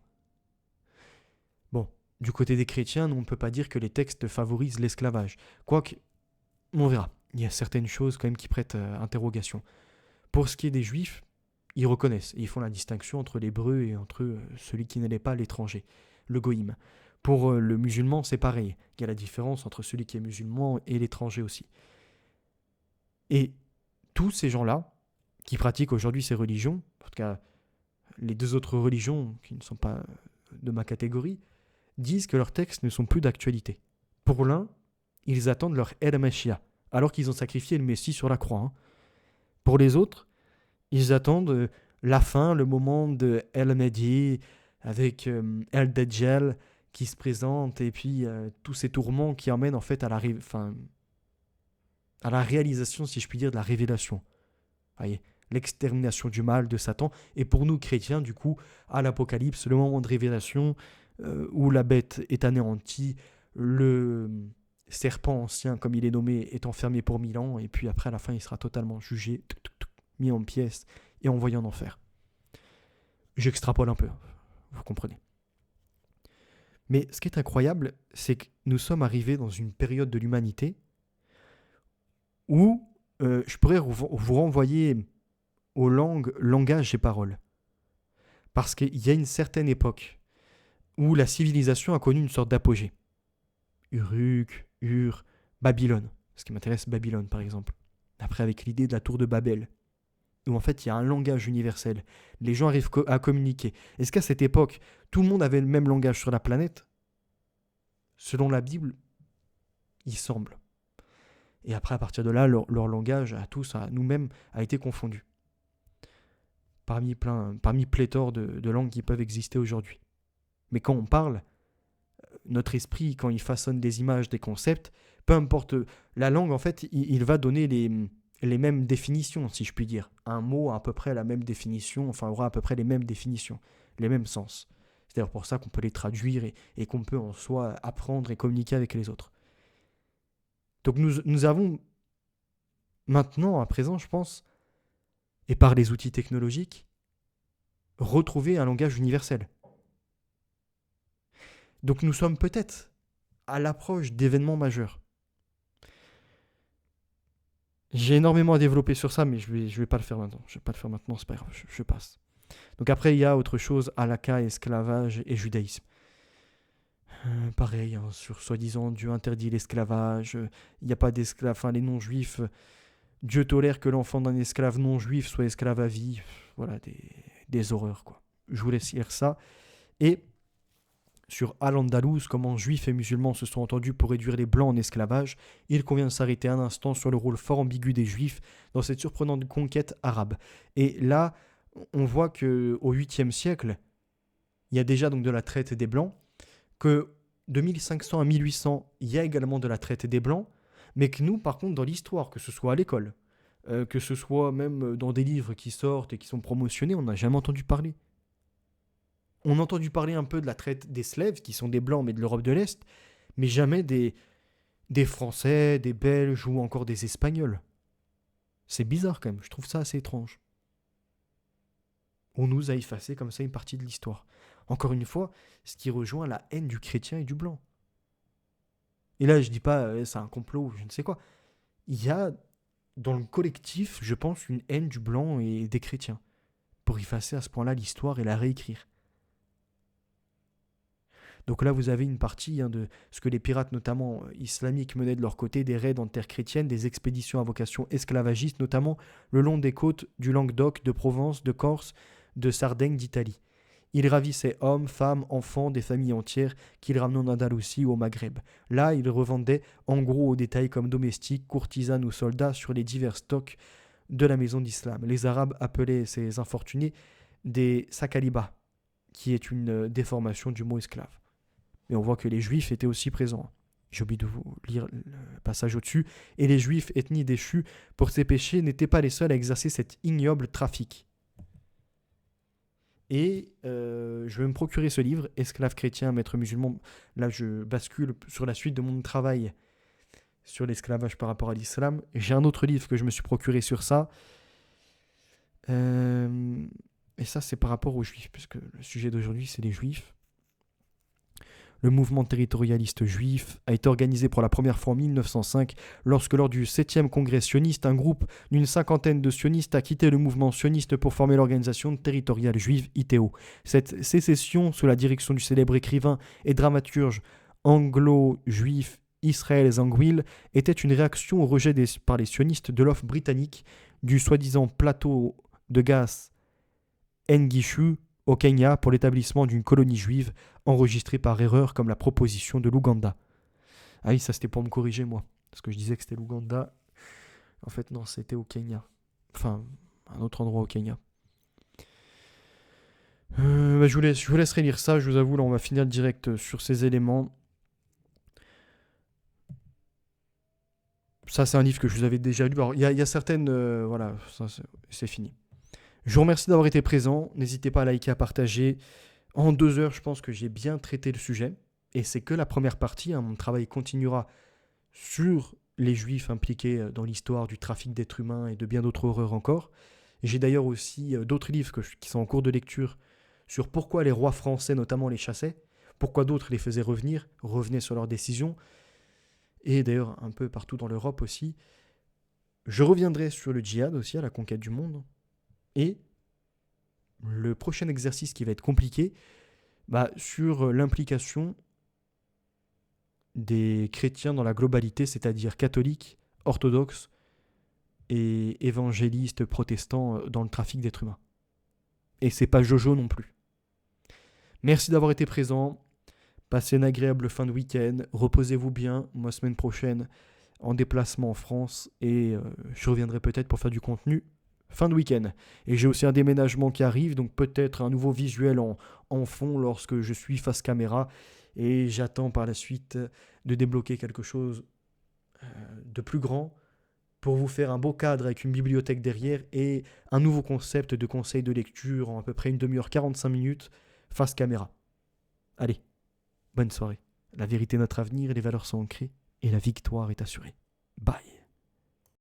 [SPEAKER 1] Bon, du côté des chrétiens, on ne peut pas dire que les textes favorisent l'esclavage. Quoique, on verra. Il y a certaines choses quand même qui prêtent interrogation. Pour ce qui est des juifs, ils reconnaissent et ils font la distinction entre l'hébreu et entre celui qui n'est pas l'étranger, le goïm. Pour le musulman, c'est pareil. Il y a la différence entre celui qui est musulman et l'étranger aussi. Et tous ces gens-là, qui pratiquent aujourd'hui ces religions, en tout cas les deux autres religions qui ne sont pas de ma catégorie, disent que leurs textes ne sont plus d'actualité. Pour l'un, ils attendent leur El Mashiach, alors qu'ils ont sacrifié le Messie sur la croix. Pour les autres, ils attendent la fin, le moment de El Mahdi, avec El Dajjal qui se présente, et puis tous ces tourments qui emmènent en fait à la réalisation, si je puis dire, de la révélation. Voyez, l'extermination du mal, de Satan, et pour nous chrétiens, du coup, à l'Apocalypse, le moment de révélation où la bête est anéantie, le serpent ancien, comme il est nommé, est enfermé pour 1000 ans, et puis après, à la fin, il sera totalement jugé, mis en pièces et envoyé en enfer. J'extrapole un peu, vous comprenez. Mais ce qui est incroyable, c'est que nous sommes arrivés dans une période de l'humanité où je pourrais vous renvoyer aux langues, langages et paroles. Parce qu'il y a une certaine époque où la civilisation a connu une sorte d'apogée. Uruk, Ur, Babylone. Ce qui m'intéresse, Babylone par exemple. Après avec l'idée de la tour de Babel, où en fait il y a un langage universel. Les gens arrivent à communiquer. Est-ce qu'à cette époque, tout le monde avait le même langage sur la planète ? Selon la Bible, il semble. Et après, à partir de là, leur langage à tous, à nous-mêmes, a été confondu. Parmi pléthore de langues qui peuvent exister aujourd'hui. Mais quand on parle, notre esprit, quand il façonne des images, des concepts, peu importe la langue, en fait, il va donner les mêmes définitions, si je puis dire. Un mot a à peu près la même définition, enfin aura à peu près les mêmes définitions, les mêmes sens. C'est d'ailleurs pour ça qu'on peut les traduire et qu'on peut en soi apprendre et communiquer avec les autres. Donc nous avons maintenant, à présent, je pense, et par les outils technologiques, retrouvé un langage universel. Donc nous sommes peut-être à l'approche d'événements majeurs. J'ai énormément à développer sur ça, mais je vais pas le faire maintenant. Je vais pas le faire maintenant, c'est pas grave, je passe. Donc après, il y a autre chose, halakha, esclavage et judaïsme. Pareil, hein, sur soi-disant Dieu interdit l'esclavage, il n'y a pas d'esclaves, enfin les non-juifs, Dieu tolère que l'enfant d'un esclave non-juif soit esclave à vie. Voilà, des horreurs, quoi. Je vous laisse lire ça. Et sur Al-Andalus, comment juifs et musulmans se sont entendus pour réduire les blancs en esclavage, il convient de s'arrêter un instant sur le rôle fort ambigu des juifs dans cette surprenante conquête arabe. Et là, on voit qu'au 8e siècle, il y a déjà donc de la traite des blancs, que de 1500 à 1800, il y a également de la traite des blancs, mais que nous, par contre, dans l'histoire, que ce soit à l'école, que ce soit même dans des livres qui sortent et qui sont promotionnés, on n'a jamais entendu parler. On a entendu parler un peu de la traite des Slaves, qui sont des Blancs, mais de l'Europe de l'Est, mais jamais des Français, des Belges ou encore des Espagnols. C'est bizarre quand même, je trouve ça assez étrange. On nous a effacé comme ça une partie de l'histoire. Encore une fois, ce qui rejoint la haine du chrétien et du blanc. Et là, je dis pas c'est un complot ou je ne sais quoi. Il y a dans le collectif, je pense, une haine du blanc et des chrétiens pour effacer à ce point-là l'histoire et la réécrire. Donc là, vous avez une partie de ce que les pirates, notamment islamiques, menaient de leur côté, des raids en terre chrétienne, des expéditions à vocation esclavagiste, notamment le long des côtes du Languedoc, de Provence, de Corse, de Sardaigne, d'Italie. Ils ravissaient hommes, femmes, enfants, des familles entières qu'ils ramenaient en Andalousie ou au Maghreb. Là, ils revendaient en gros au détail comme domestiques, courtisanes ou soldats sur les divers stocks de la maison d'Islam. Les Arabes appelaient ces infortunés des sakalibas, qui est une déformation du mot esclave. Mais on voit que les Juifs étaient aussi présents. J'ai oublié de vous lire le passage au-dessus. Et les Juifs, ethnie déchue pour ses péchés, n'étaient pas les seuls à exercer cet ignoble trafic. Et je vais me procurer ce livre, Esclaves chrétiens, maîtres musulmans. Là, je bascule sur la suite de mon travail sur l'esclavage par rapport à l'islam. J'ai un autre livre que je me suis procuré sur ça. Et ça, c'est par rapport aux Juifs, puisque le sujet d'aujourd'hui, c'est les Juifs. Le mouvement territorialiste juif a été organisé pour la première fois en 1905 lorsque lors du 7e congrès sioniste, un groupe d'une 50aine de sionistes a quitté le mouvement sioniste pour former l'organisation territoriale juive ITO. Cette sécession, sous la direction du célèbre écrivain et dramaturge anglo-juif Israël Zangwill, était une réaction au rejet par les sionistes de l'offre britannique du soi-disant plateau de gaz Ngishu au Kenya pour l'établissement d'une colonie juive enregistrée par erreur comme la proposition de l'Ouganda. Ah oui, ça c'était pour me corriger moi, parce que je disais que c'était l'Ouganda. En fait non, c'était au Kenya. Enfin, un autre endroit au Kenya. Je vous laisserai lire ça, je vous avoue, là on va finir le direct sur ces éléments. Ça c'est un livre que je vous avais déjà lu. Alors il y a certaines... voilà, ça, c'est fini. Je vous remercie d'avoir été présent. N'hésitez pas à liker, à partager. En 2 heures, je pense que j'ai bien traité le sujet. Et c'est que la première partie. Mon travail continuera sur les Juifs impliqués dans l'histoire du trafic d'êtres humains et de bien d'autres horreurs encore. J'ai d'ailleurs aussi d'autres livres qui sont en cours de lecture sur pourquoi les rois français notamment les chassaient, pourquoi d'autres les faisaient revenaient sur leurs décisions. Et d'ailleurs un peu partout dans l'Europe aussi. Je reviendrai sur le djihad aussi, à la conquête du monde. Et le prochain exercice qui va être compliqué, sur l'implication des chrétiens dans la globalité, c'est-à-dire catholiques, orthodoxes et évangélistes protestants dans le trafic d'êtres humains. Et c'est pas Jojo non plus. Merci d'avoir été présent. Passez une agréable fin de week-end. Reposez-vous bien. Moi, semaine prochaine, en déplacement en France. Et je reviendrai peut-être pour faire du contenu fin de week-end. Et j'ai aussi un déménagement qui arrive, donc peut-être un nouveau visuel en fond lorsque je suis face caméra. Et j'attends par la suite de débloquer quelque chose de plus grand pour vous faire un beau cadre avec une bibliothèque derrière et un nouveau concept de conseil de lecture en à peu près une demi-heure, 45 minutes face caméra. Allez, bonne soirée. La vérité est notre avenir, les valeurs sont ancrées et la victoire est assurée. Bye.